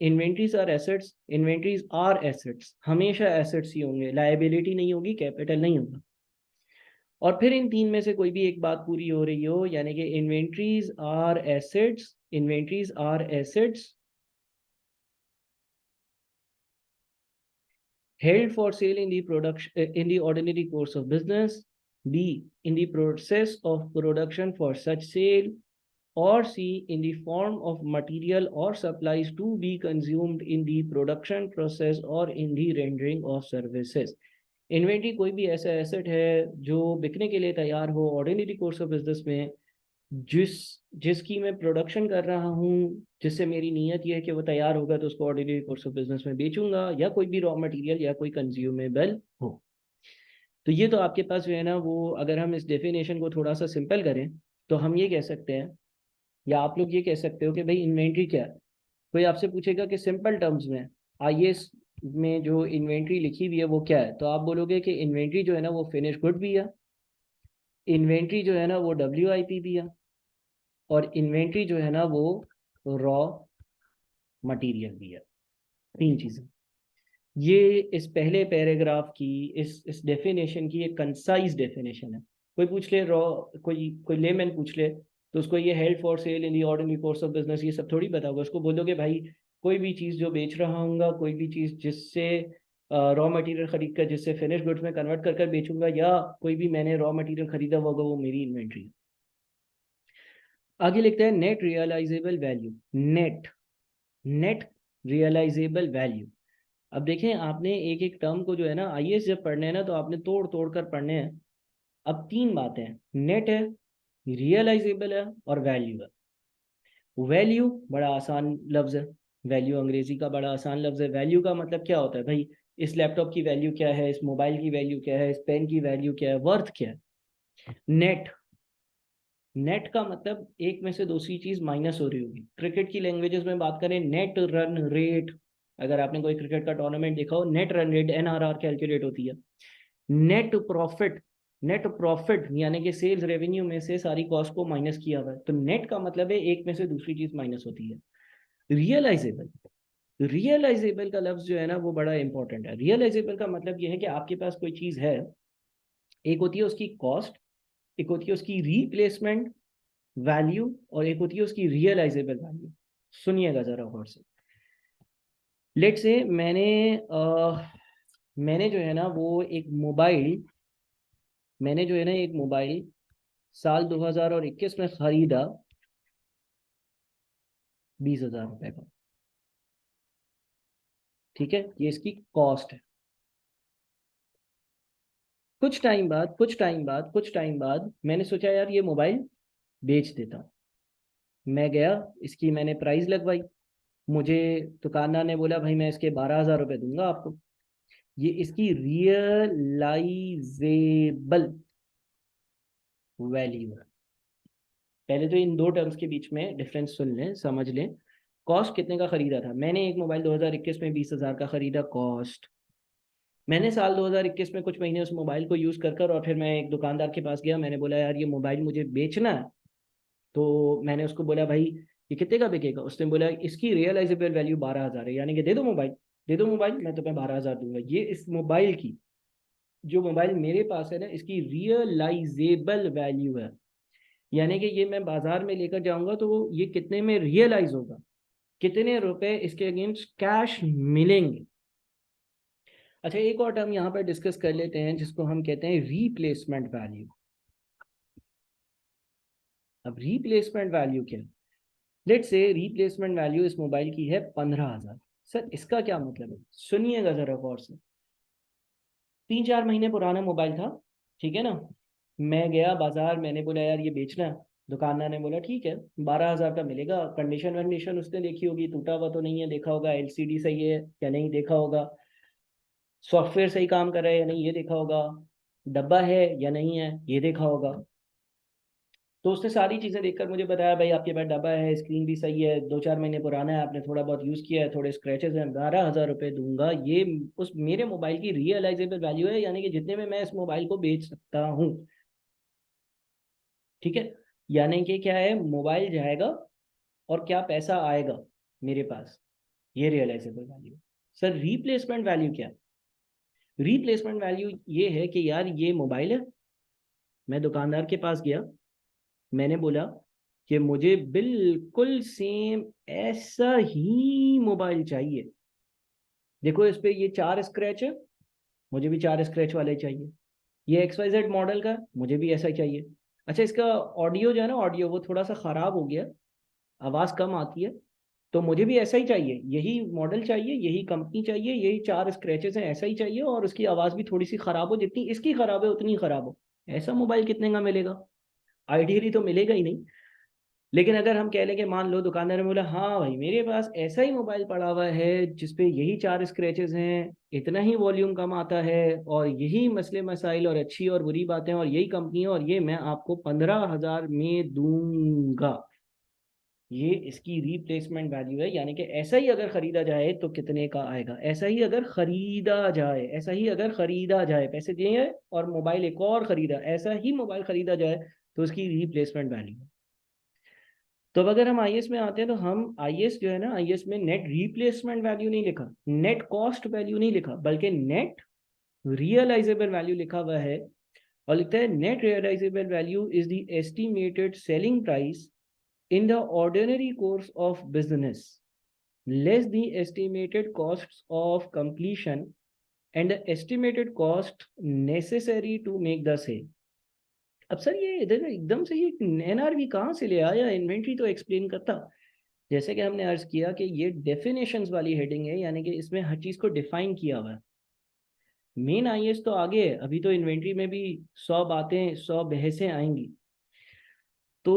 Inventories are assets, inventories are assets, हमेशा एसेट्स ही होंगे, लायबिलिटी नहीं होगी, कैपिटल नहीं होगा। और फिर इन तीन में से कोई भी एक बात पूरी हो रही हो, यानी कि inventories are assets, inventories are assets held for sale in the production in the ordinary course of business, B in the process of production for such sale, or C in the form of material or supplies to be consumed in the production process or in the rendering of services। Inventory कोई भी ऐसा asset है जो बिकने के लिए तैयार हो ऑर्डिनरी कोर्स ऑफ बिजनेस में, जिसकी मैं प्रोडक्शन कर रहा हूँ, जिससे मेरी नीयत ये है कि वो तैयार होगा तो उसको ऑर्डिनरी कोर्स ऑफ बिजनेस में बेचूंगा, या कोई भी रॉ मटेरियल या कोई कंज्यूमेबल हो। तो ये तो आपके पास जो है ना वो, अगर हम इस डेफिनेशन को थोड़ा सा सिंपल करें तो हम ये कह सकते हैं, या आप लोग ये कह सकते हो कि भाई इन्वेंट्री क्या है। कोई आपसे पूछेगा कि सिंपल टर्म्स में IAS में जो इन्वेंट्री लिखी हुई है वो क्या है, तो आप बोलोगे कि इन्वेंट्री जो है ना वो फिनिश गुड भी है, इन्वेंट्री जो है ना वो WIP भी है, और इन्वेंट्री जो है ना वो रॉ मटेरियल भी है। तीन चीजें। ये इस पहले पैराग्राफ की, इस डेफिनेशन की एक कंसाइज डेफिनेशन है। कोई पूछ ले रॉ, कोई लेमैन पूछ ले, तो उसको ये held for sale in the ordinary course of business ये सब थोड़ी पता होगा। उसको बोलोगे भाई कोई भी चीज़ जो बेच रहा हूँ, कोई भी चीज़ जिससे रॉ मटेरियल खरीद कर जिससे फिनिश गुड्स में कन्वर्ट कर कर बेचूंगा, या कोई भी मैंने रॉ मटेरियल खरीदा होगा, वो मेरी इन्वेंट्री है। आगे लिखते हैं net realisable value. Net net realisable value. अब देखें, आपने एक एक टर्म को जो है ना IAS जब पढ़ने हैं ना, तो आपने तोड़ तोड़ कर पढ़ने हैं। अब तीन बातें हैं, नेट है, रियलाइजेबल है, और वैल्यू है। वैल्यू बड़ा आसान लफ्ज है, वैल्यू अंग्रेजी का बड़ा आसान लफ्ज है। वैल्यू का मतलब क्या होता है भाई? इस लैपटॉप की वैल्यू क्या है, इस मोबाइल की वैल्यू क्या है, इस पेन की वैल्यू क्या है, वर्थ क्या है। नेट, नेट का मतलब एक में से दूसरी चीज माइनस हो रही होगी। क्रिकेट की लैंग्वेजेस में बात करें, नेट रन रेट, अगर आपने कोई क्रिकेट का टूर्नामेंट देखा हो, net run rate NRR calculate होती है। नेट प्रॉफिट, नेट प्रॉफिट यानी कि सेल्स रेवेन्यू में से सारी कॉस्ट को माइनस किया हुआ है। तो नेट का मतलब है एक में से दूसरी चीज माइनस होती है। रियलाइजेबल, रियलाइजेबल का लफ्ज जो है ना वो बड़ा इंपॉर्टेंट है। रियलाइजेबल का मतलब ये है कि आपके पास कोई चीज है, एक होती है उसकी कॉस्ट, एक होती है उसकी रिप्लेसमेंट वैल्यू, और एक होती है उसकी रियलाइजेबल वैल्यू। सुनिएगा जरा गौर से। लेट से मैंने जो है ना वो एक मोबाइल, मैंने जो है ना एक मोबाइल साल 2021 में खरीदा 20,000 रुपए का, ठीक है, ये इसकी कॉस्ट है। कुछ टाइम बाद मैंने सोचा यार ये मोबाइल बेच देता हूँ। मैं गया, इसकी मैंने प्राइस लगवाई, मुझे दुकानदार ने बोला भाई मैं इसके 12,000 रुपये दूंगा आपको। ये इसकी रियलाइजेबल वैल्यू है। पहले तो इन दो टर्म्स के बीच में डिफरेंस सुन लें, समझ लें। कॉस्ट कितने का खरीदा था? मैंने एक मोबाइल 2021 में 20,000 का खरीदा, कॉस्ट। मैंने साल 2021 में कुछ महीने उस मोबाइल को यूज़ कर कर, और फिर मैं एक दुकानदार के पास गया, मैंने बोला यार ये मोबाइल मुझे बेचना है, तो मैंने उसको बोला भाई ये कितने का बिकेगा, उसने बोला इसकी रियलाइजेबल वैल्यू 12,000 है, यानी कि दे दो मोबाइल, दे दो मोबाइल, मैं तुम्हें 12,000 दूंगा। ये इस मोबाइल की, जो मोबाइल मेरे पास है ना, इसकी रियलाइजेबल वैल्यू है, यानी कि ये मैं बाजार में लेकर जाऊंगा तो ये कितने में रियलाइज होगा, कितने रुपए इसके अगेंस्ट कैश मिलेंगे। अच्छा, एक और टर्म यहाँ पर डिस्कस कर लेते हैं जिसको हम कहते हैं रीप्लेसमेंट वैल्यू। अब रीप्लेसमेंट वैल्यू क्या है? लेट्स से रीप्लेसमेंट वैल्यू इस मोबाइल की है 15,000। सर इसका क्या मतलब है, सुनिएगा जरा गौर से। 3-4 महीने पुराना मोबाइल था, ठीक है ना। मैं गया बाजार, मैंने बोला यार ये बेचना है। दुकानदार ने बोला ठीक है 12,000 का मिलेगा। कंडीशन वंडीशन उसने देखी होगी, टूटा हुआ तो नहीं है, देखा होगा एलसीडी सही है या नहीं देखा होगा, सॉफ्टवेयर सही काम कर रहा है या नहीं ये देखा होगा, डब्बा है या नहीं है ये देखा होगा। तो उसने सारी चीज़ें देखकर मुझे बताया भाई आपके पास डब्बा है, स्क्रीन भी सही है, 2-4 महीने पुराना है, आपने थोड़ा बहुत यूज़ किया है, थोड़े स्क्रैचेस हैं, 12,000 रुपये दूंगा। ये उस मेरे मोबाइल की रियलाइजेबल वैल्यू है, यानी कि जितने में मैं इस मोबाइल को बेच सकता हूँ। ठीक है, यानी कि क्या है, मोबाइल जाएगा और क्या पैसा आएगा मेरे पास, ये realisable value. Sir replacement value क्या? रिप्लेसमेंट वैल्यू ये है कि यार ये मोबाइल है, मैं दुकानदार के पास गया, मैंने बोला कि मुझे बिल्कुल सेम ऐसा ही मोबाइल चाहिए। देखो इस पे ये 4 स्क्रैच है, मुझे भी 4 स्क्रैच वाले चाहिए। ये XYZ मॉडल का, मुझे भी ऐसा ही चाहिए। अच्छा इसका ऑडियो जो है ना, ऑडियो वो थोड़ा सा ख़राब हो गया, आवाज़ कम आती है, तो मुझे भी ऐसा ही चाहिए, यही मॉडल चाहिए, यही कंपनी चाहिए, यही 4 स्क्रैचेस हैं, ऐसा ही चाहिए, और उसकी आवाज़ भी थोड़ी सी ख़राब हो, जितनी इसकी ख़राब है उतनी ख़राब हो। ऐसा मोबाइल कितने का मिलेगा? आइडियली तो मिलेगा ही नहीं। लेकिन अगर हम कह लें कि मान लो दुकानदार ने बोला हाँ भाई मेरे पास ऐसा ही मोबाइल पड़ा हुआ है जिसपे यही 4 स्क्रैचेस हैं, इतना ही वॉल्यूम कम आता है, और यही मसले मसाइल और अच्छी और बुरी बातें, और यही कंपनी है, और ये मैं आपको 15,000 में दूंगा, ये इसकी रिप्लेसमेंट वैल्यू है। यानी कि ऐसा ही अगर खरीदा जाए तो कितने का आएगा, ऐसा ही अगर खरीदा जाए, ऐसा ही अगर खरीदा जाए, पैसे दिए और मोबाइल एक और खरीदा, ऐसा ही मोबाइल खरीदा जाए तो उसकी रिप्लेसमेंट वैल्यू है। तो अब अगर हम आईएस में आते हैं तो हम आईएस जो है ना, आईएस में नेट रिप्लेसमेंट वैल्यू नहीं लिखा, नेट कॉस्ट वैल्यू नहीं लिखा, बल्कि नेट रियलाइजेबल वैल्यू लिखा हुआ है। और लिखता है net realisable value is the estimated selling price in the ordinary course of business less the estimated costs of completion and the estimated cost necessary to make the sale। अब sir ये इधर एकदम से ये एनआरवी कहाँ से ले आया, इन्वेंट्री तो एक्सप्लेन करता। जैसे कि हमने अर्ज किया कि ये डेफिनेशंस वाली हेडिंग है, यानी कि इसमें हर चीज़ को डिफाइन किया हुआ है। मेन आईएस तो आगे है, अभी तो इन्वेंट्री में भी 100 बातें 100 बहसें आएंगी। तो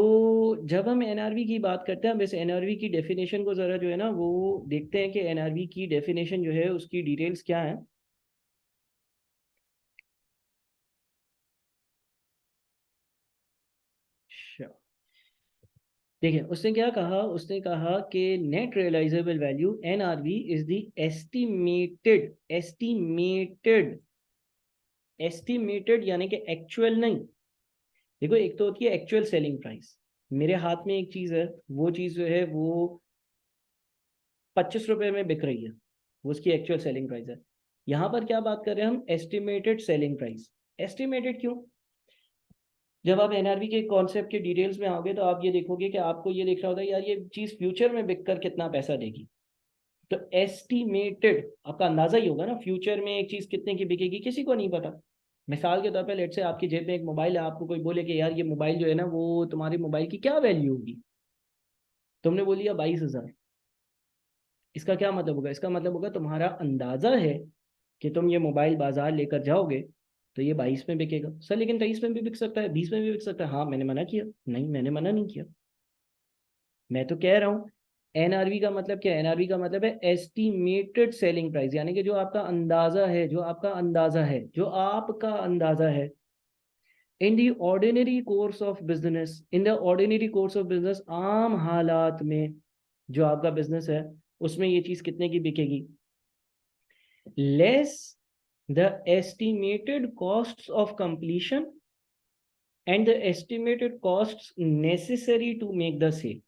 जब हम एनआरवी की बात करते हैं, हम इस एनआरवी की डेफिनेशन को ज़रा जो है ना वो देखते हैं कि एनआरवी की डेफिनेशन जो है उसकी डिटेल्स क्या है। अच्छा, देखिए उसने क्या कहा, उसने कहा कि net realisable value NRV is the estimated, estimated, estimated यानी कि एक्चुअल नहीं। देखो एक तो होती है एक्चुअल सेलिंग प्राइस, मेरे हाथ में एक चीज़ है, वो चीज़ जो है वो 25 रुपए में बिक रही है, वो उसकी एक्चुअल सेलिंग प्राइस है। यहाँ पर क्या बात कर रहे हैं हम, एस्टिमेटेड सेलिंग प्राइस। एस्टिमेटेड क्यों? जब आप एनआरवी के कॉन्सेप्ट के डिटेल्स में आओगे तो आप ये देखोगे कि आपको ये देख रहा होता है यार ये चीज़ फ्यूचर में बिककर कितना पैसा देगी। तो एस्टिमेटेड आपका अंदाजा ही होगा ना, फ्यूचर में एक चीज़ कितने की बिकेगी किसी को नहीं पता। मिसाल के तौर पर लेट से आपकी जेब में एक मोबाइल है, आपको कोई बोले कि यार ये मोबाइल जो है ना वो तुम्हारे मोबाइल की क्या वैल्यू होगी, तुमने बोल दिया 22,000। इसका क्या मतलब होगा, इसका मतलब होगा तुम्हारा अंदाजा है कि तुम ये मोबाइल बाजार लेकर जाओगे तो ये 22 में बिकेगा। सर लेकिन 23 में भी बिक सकता है, 20 में भी बिक सकता है। हाँ मैंने मना किया? नहीं मैंने मना नहीं किया, मैं तो कह रहा हूँ एनआरवी का मतलब क्या है, एनआरवी का मतलब है एस्टिमेटेड सेलिंग प्राइस, यानी कि जो आपका अंदाजा है, जो आपका अंदाजा है, जो आपका अंदाजा है। In the ordinary course of business, in the ordinary course of business, आम हालात में जो आपका बिजनेस है उसमें ये चीज़ कितने की बिकेगी, less the estimated costs of completion and the estimated cost necessary to make the sale.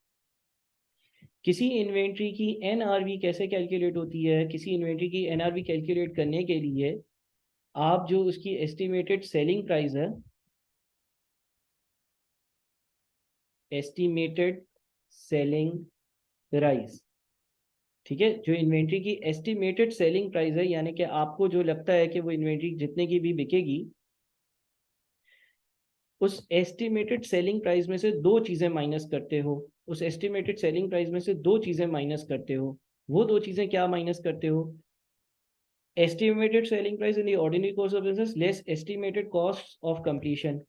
किसी इन्वेंट्री की एनआरवी कैसे कैलकुलेट होती है? किसी इन्वेंट्री की एनआरवी कैलकुलेट करने के लिए आप जो उसकी एस्टिमेटेड सेलिंग प्राइस है, एस्टिमेटेड सेलिंग प्राइस, ठीक है, जो इन्वेंट्री की एस्टिमेटेड सेलिंग प्राइस है, यानी कि आपको जो लगता है कि वो इन्वेंट्री जितने की भी बिकेगी, उस एस्टिमेटेड सेलिंग प्राइस में से दो चीजें माइनस करते हो। उस एस्टिमेटेड सेलिंग प्राइस में से दो चीजें माइनस करते हो। वो दो चीजें क्या माइनस करते हो? estimated selling price in the ordinary course of business less estimated costs of completion।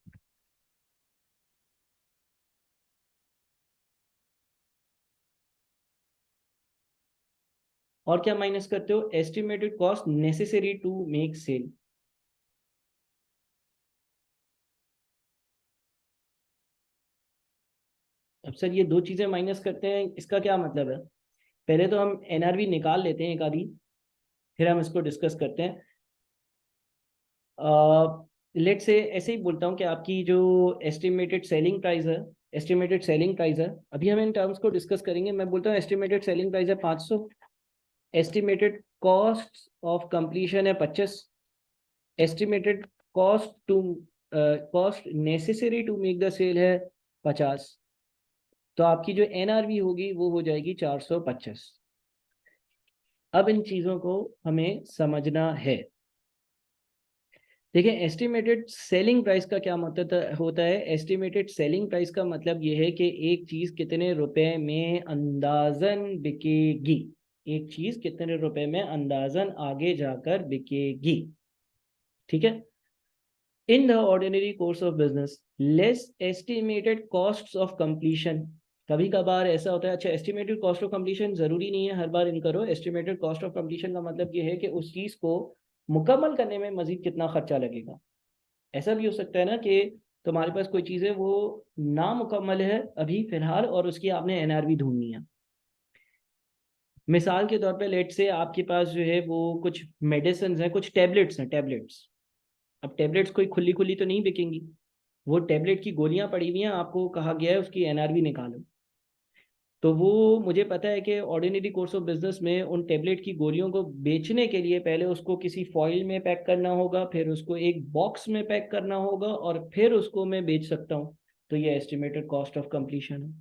और क्या माइनस करते हो? estimated cost necessary to make sale। अब सर ये दो चीजें माइनस करते हैं, इसका क्या मतलब है? पहले तो हम एनआरवी निकाल लेते हैं एक आधी, फिर हम इसको डिस्कस करते हैं। लेट से ऐसे ही बोलता हूँ कि आपकी जो एस्टिमेटेड सेलिंग प्राइस है, एस्टिमेटेड सेलिंग प्राइस है, अभी हम इन टर्म्स को डिस्कस करेंगे। मैं बोलता हूँ एस्टिमेटेड सेलिंग प्राइस है 500, एस्टिमेटेड कॉस्ट ऑफ कंप्लीशन है 25, estimated cost necessary to make the sale है 50। तो आपकी जो एनआरवी होगी वो हो जाएगी 425। अब इन चीज़ों को हमें समझना है। देखिए, एस्टिमेटेड सेलिंग प्राइस का क्या मतलब होता है? एस्टिमेटेड सेलिंग प्राइस का मतलब ये है कि एक चीज़ कितने रुपए में अंदाजन बिकेगी, एक चीज़ कितने रुपए में अंदाजन आगे जाकर बिकेगी, ठीक है। इन the ordinary course of business less estimated costs of completion. कभी कभार ऐसा होता है, अच्छा एस्टिमेटेड कॉस्ट ऑफ कंप्लीशन जरूरी नहीं है हर बार इन करो। एस्टिमेटेड कॉस्ट ऑफ कंप्लीशन का मतलब ये है कि उस चीज को मुकम्मल करने में मजीद कितना खर्चा लगेगा। ऐसा भी हो सकता है ना कि तुम्हारे पास कोई चीज़ है वो नामुकम्मल है अभी फिलहाल और उसकी आपने एनआरवी ढूंढनी है। मिसाल के तौर पे लेट से आपके पास जो है वो कुछ मेडिसिन हैं, कुछ टैबलेट्स हैं, टैबलेट्स। अब टैबलेट्स कोई खुली खुली तो नहीं बिकेंगी, वो टैबलेट की गोलियां पड़ी हुई हैं, आपको कहा गया है उसकी एनआरवी निकालो। तो वो मुझे पता है कि ऑर्डिनरी कोर्स ऑफ बिजनेस में उन टैबलेट की गोलियों को बेचने के लिए पहले उसको किसी फॉइल में पैक करना होगा, फिर उसको एक बॉक्स में पैक करना होगा और फिर उसको मैं बेच सकता हूँ। तो ये एस्टिमेटेड कॉस्ट ऑफ कंप्लीशन है।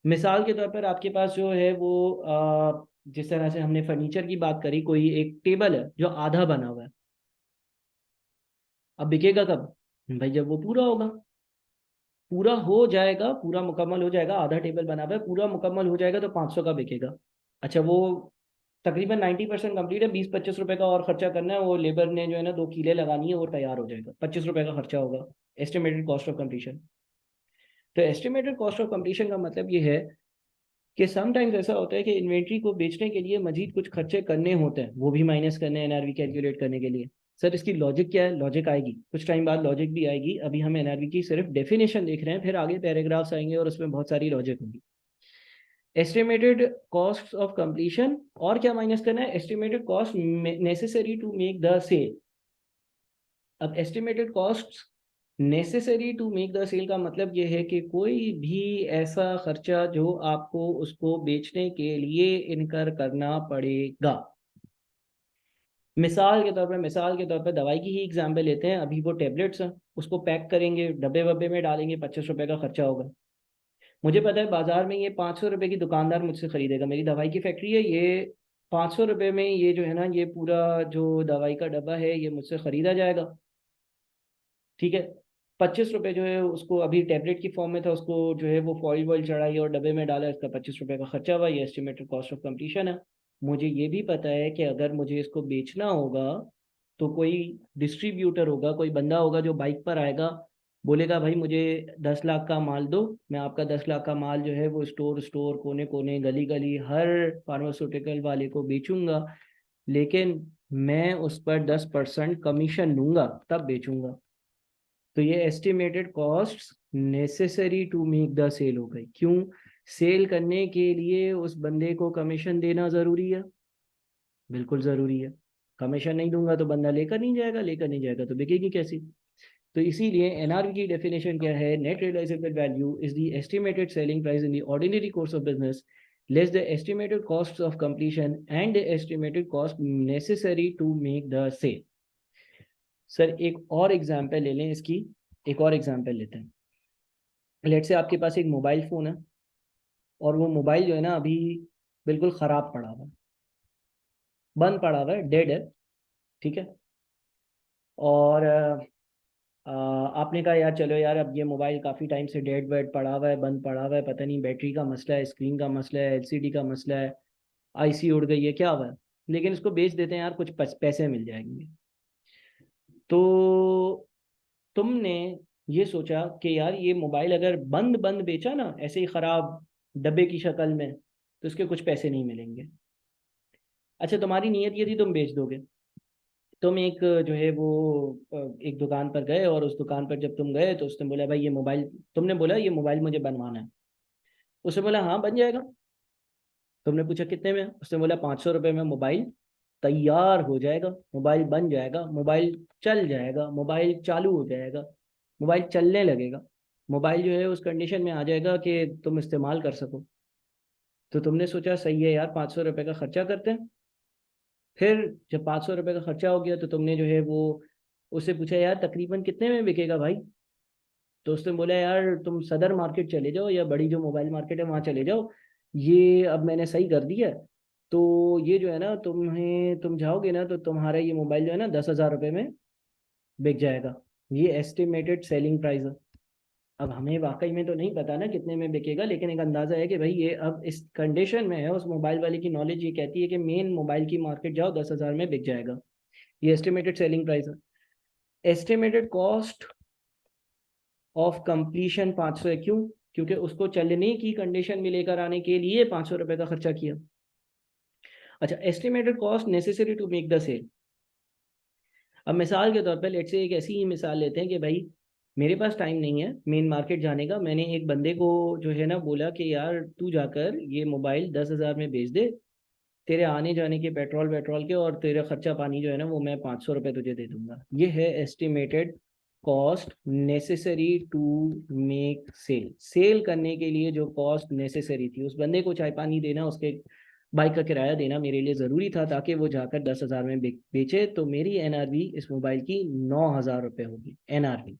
मिसाल के तौर पर आपके पास जो है वो जिस तरह से हमने फर्नीचर की बात करी, कोई एक टेबल है जो आधा बना हुआ है। अब बिकेगा कब? भाई जब वो पूरा होगा, पूरा हो जाएगा, पूरा मुकम्मल हो जाएगा। आधा टेबल बना हुआ है, पूरा मुकम्मल हो जाएगा तो 500 का बिकेगा। अच्छा वो तकरीबन 90% कंप्लीट है, 20-25 रुपए का और खर्चा करना है, वो लेबर ने जो है ना 2 कीलें लगानी है, वो तैयार हो जाएगा, 25 रुपए का खर्चा होगा। Estimated cost of completion. तो एस्टिमेटेड कॉस्ट ऑफ कंप्लीशन का मतलब ये है कि समटाइम्स ऐसा होता है कि इन्वेंट्री को बेचने के लिए मजीद कुछ खर्चे करने होते हैं, वो भी माइनस करने हैं एनआरवी कैलकुलेट करने के लिए। सर इसकी लॉजिक क्या है? लॉजिक आएगी कुछ टाइम बाद, लॉजिक भी आएगी। अभी हम एनआरवी की सिर्फ डेफिनेशन देख रहे हैं, फिर आगे पैराग्राफ्स आएंगे और उसमें बहुत सारी लॉजिक होगी। एस्टिमेटेड कॉस्ट ऑफ कंप्लीशन, और क्या माइनस करना है? Estimated cost necessary to make the sale. अब estimated cost necessary to make the sale का मतलब ये है कि कोई भी ऐसा खर्चा जो आपको उसको बेचने के लिए इनकर करना पड़ेगा। मिसाल के तौर पे दवाई की ही एग्जाम्पल लेते हैं। अभी वो टेबलेट्स हैं, उसको पैक करेंगे, डब्बे वब्बे में डालेंगे, 25 रुपए का खर्चा होगा। मुझे पता है बाजार में ये 500 रुपए की दुकानदार मुझसे खरीदेगा, मेरी दवाई की फैक्ट्री है, ये 500 रुपए में ये जो है ना ये पूरा जो दवाई का डब्बा है ये मुझसे खरीदा जाएगा, ठीक है। 25 रुपए जो है उसको, अभी टैबलेट की फॉर्म में था, उसको जो है वो फॉइल वॉइल चढ़ाई और डब्बे में डाला, इसका 25 रुपए का खर्चा हुआ। ये एस्टिमेटेड कॉस्ट ऑफ कंप्लीशन है। मुझे ये भी पता है कि अगर मुझे इसको बेचना होगा तो कोई डिस्ट्रीब्यूटर होगा, कोई बंदा होगा जो बाइक पर आएगा, बोलेगा भाई मुझे 10 लाख का माल दो, मैं आपका 10 लाख का माल जो है वो स्टोर स्टोर, कोने कोने, गली गली, हर फार्मास्यूटिकल वाले को बेचूंगा, लेकिन मैं उस पर 10% कमीशन लूंगा तब बेचूंगा। तो ये estimated cost necessary to make the sale हो गई। क्यों? सेल करने के लिए उस बंदे को कमीशन देना ज़रूरी है, बिल्कुल ज़रूरी है। कमीशन नहीं दूंगा तो बंदा लेकर नहीं जाएगा, लेकर नहीं जाएगा तो बिकेगी कैसी? तो इसीलिए एनआरवी की डेफिनेशन क्या है, net realisable value is the estimated selling price in the ordinary course of business less the estimated cost of completion and the estimated cost necessary to make the sale. Sir एक और example ले लें इसकी, एक और example लेते हैं। Late से आपके पास एक मोबाइल फ़ोन है और वो मोबाइल जो है ना अभी बिल्कुल ख़राब पड़ा हुआ है, बंद पड़ा हुआ है, डेड है, ठीक है। और आपने कहा यार चलो यार अब ये मोबाइल काफ़ी टाइम से डेड वेड पड़ा हुआ है, बंद पड़ा हुआ है, पता नहीं बैटरी का मसला है, स्क्रीन का मसला है, एलसीडी का मसला है, आईसी उड़ गई है, क्या हुआ है, लेकिन इसको बेच देते हैं यार, कुछ पैसे मिल जाएंगे। तो तुमने ये सोचा कि यार ये मोबाइल अगर बंद बंद बेचा ना ऐसे ही ख़राब डब्बे की शक्ल में, तो इसके कुछ पैसे नहीं मिलेंगे। अच्छा तुम्हारी नीयत ये थी तुम बेच दोगे। तुम एक जो है वो एक दुकान पर गए और उस दुकान पर जब तुम गए तो उसने बोला भाई ये मोबाइल, तुमने बोला ये मोबाइल मुझे बनवाना है, उसने बोला हाँ बन जाएगा। तुमने पूछा कितने में, उसने बोला 500 रुपये में मोबाइल तैयार हो जाएगा, मोबाइल बन जाएगा, मोबाइल चल जाएगा, मोबाइल चालू हो जाएगा, मोबाइल चलने लगेगा, मोबाइल जो है उस कंडीशन में आ जाएगा कि तुम इस्तेमाल कर सको। तो तुमने सोचा सही है यार 500 रुपये का खर्चा करते हैं। फिर जब 500 रुपये का खर्चा हो गया तो तुमने जो है वो उससे पूछा यार तकरीबन कितने में बिकेगा भाई। तो उसने बोला यार तुम सदर मार्केट चले जाओ या बड़ी जो मोबाइल मार्केट है वहाँ चले जाओ, ये अब मैंने सही कर दिया है, तो ये जो है ना तुम जाओगे ना तो तुम्हारा ये मोबाइल जो है ना 10,000 रुपये में बिक जाएगा। ये एस्टिमेटेड सेलिंग प्राइस है। अब हमें वाकई में तो नहीं पता ना कितने में बिकेगा, लेकिन एक अंदाजा है कि भाई ये अब इस कंडीशन में है, उस मोबाइल वाले की नॉलेज ये कहती है कि मेन मोबाइल की मार्केट जाओ 10,000 में बिक जाएगा। ये एस्टिमेटेड सेलिंग प्राइस है। एस्टिमेटेड कॉस्ट ऑफ कंप्लीशन 500 है, क्यों? क्योंकि उसको चलने की कंडीशन में लेकर आने के लिए 500 रुपये का खर्चा किया। अच्छा estimated cost necessary to make the sale. अब मिसाल के तौर पर लेट से एक ऐसी ही मिसाल लेते हैं कि भाई मेरे पास टाइम नहीं है मेन मार्केट जाने का, मैंने एक बंदे को जो है ना बोला कि यार तू जाकर ये मोबाइल 10,000 में बेच दे, तेरे आने जाने के पेट्रोल वेट्रोल के और तेरा खर्चा पानी जो है ना वो मैं 500 रुपये तुझे दे दूंगा। ये है estimated cost necessary to make sale. Sale करने के लिए जो कॉस्ट नेसेसरी थी, उस बंदे को चाय पानी देना, उसके बाइक का किराया देना मेरे लिए ज़रूरी था ताकि वो जाकर 10,000 में बेचे, तो मेरी एनआरवी इस मोबाइल की 9,000 रुपये होगी एनआरवी।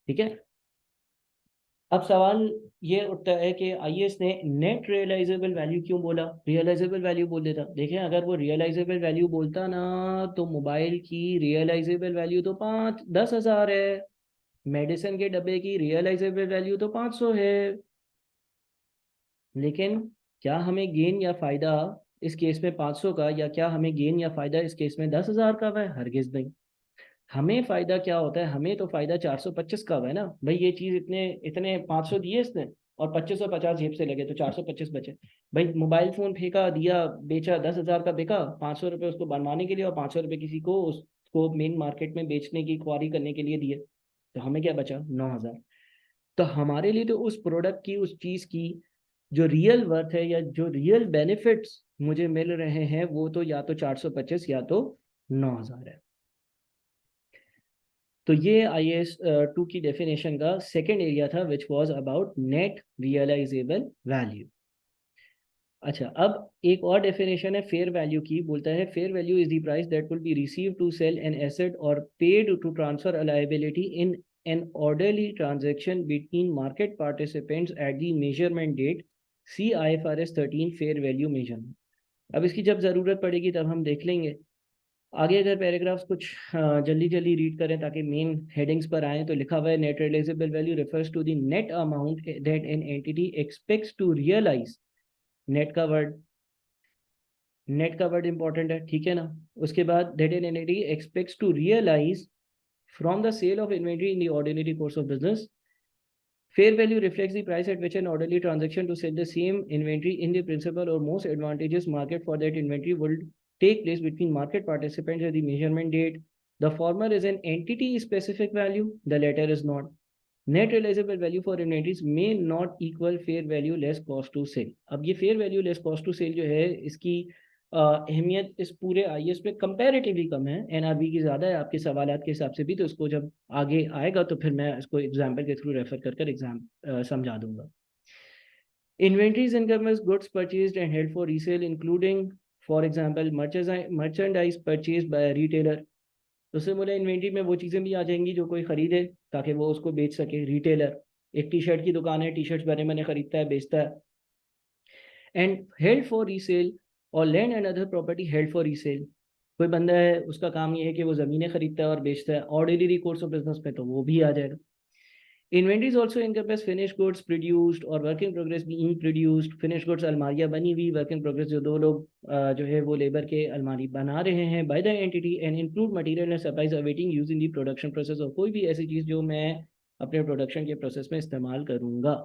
ठीक है। अब सवाल ये उठता है कि आईएएस ने नेट रियलाइजेबल वैल्यू क्यों बोला, रियलाइजेबल वैल्यू बोल देता। देखें अगर वो रियलाइजेबल वैल्यू बोलता ना तो मोबाइल की रियलाइजेबल वैल्यू तो 10,000 है, मेडिसिन के डब्बे की रियलाइजेबल वैल्यू तो 500 है। लेकिन क्या हमें गेन या फ़ायदा इस केस में 500 का, या क्या हमें गेन या फ़ायदा इस केस में 10,000 का है? हरगिज़ नहीं। हमें फ़ायदा क्या होता है, हमें तो फ़ायदा 425 का है ना भाई, ये चीज़ इतने इतने 500 दिए इसने और 2550 जेब से लगे तो 425 बचे। भाई मोबाइल फ़ोन फेंका दिया बेचा 10,000 का बिका, 500 रुपये उसको बनवाने के लिए और 500 रुपये किसी को उसको मेन मार्केट में बेचने की क्वारी करने के लिए दिए, तो हमें क्या बचा 9,000। तो हमारे लिए तो उस प्रोडक्ट की, उस चीज़ की जो रियल वर्थ है या जो रियल बेनिफिट्स मुझे मिल रहे हैं वो तो या तो 425 या तो 9,000 है। तो ये IAS 2 की डेफिनेशन का सेकेंड एरिया था which was about net realisable value. अच्छा अब एक और डेफिनेशन है फेयर वैल्यू की, बोलता है fair value is the price that will be receive to sell an asset or paid to transfer a liability in an orderly transaction between market participants at the measurement date. See IFRS 13 fair value measurement. अब इसकी जब ज़रूरत पड़ेगी तब हम देख लेंगे। आगे अगर पैराग्राफ्स कुछ जल्दी जल्दी रीड करें ताकि मेन हेडिंग्स पर आए, तो लिखा हुआ है net realisable value refers to the net amount that an entity expects to realise. Net का वर्ड इंपॉर्टेंट है, ठीक है ना। उसके बाद that an entity expects to realise from the sale of inventory in the ordinary course of business. Fair value reflects the price at which an orderly transaction to sell the same inventory in the principal or most advantageous market for that inventory will take place between market participants at the measurement date. The former is an entity-specific value, the latter is not. Net realizable value for inventories may not equal fair value less cost to sell. अब ये fair value less cost to sell जो है इसकी अहमियत इस पूरे IAS में comparatively कम है, एनआरबी की ज़्यादा है आपके सवालात के हिसाब से भी। तो इसको जब आगे आएगा तो फिर मैं इसको एग्जाम्पल के थ्रू रेफर कर एग्जाम समझा दूंगा। Inventories encompass goods purchased and held for resale, including, for example, merchandise purchased by a retailer. तो उससे बोला इन्वेंट्री में वो चीज़ें भी आ जाएंगी जो कोई खरीदे ताकि वो उसको बेच सके। रिटेलर, एक टी शर्ट की दुकान है, टी शर्ट्स बने बने खरीदता है, बेचता है। एंड हेल्ड फॉर रीसेल और land and other property held for resale, कोई बंदा है उसका काम ये है कि वो ज़मीनें खरीदता है और बेचता है ऑर्डिनरी कोर्स ऑफ बिजनेस में, तो वो भी आ जाएगा। Inventories also encompass finished goods produced or work in progress being produced. Finished goods अलमारियाँ बनी हुई, work in progress जो दो लोग जो है वो लेबर के अलमारी बना रहे हैं by the entity, and include material and supplies awaiting use in the production process, और कोई भी ऐसी चीज़ जो मैं अपने प्रोडक्शन के प्रोसेस में इस्तेमाल करूँगा।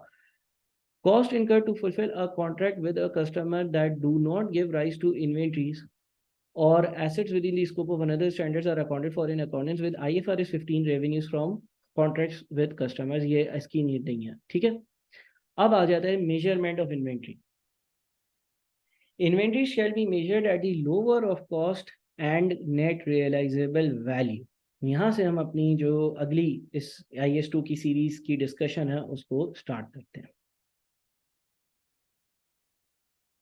Cost incurred to fulfill a contract with a customer that do not give rise to inventories or assets within the scope of another standards are accounted for in accordance with IFRS 15 revenues from contracts with customers। ये इसकी need नहीं है, ठीक है। अब आ जाता है measurement of inventory. Inventory shall be measured at the lower of cost and net realisable value. यहाँ से हम अपनी जो अगली इस IS2 की सीरीज की डिस्कशन है उसको स्टार्ट करते हैं।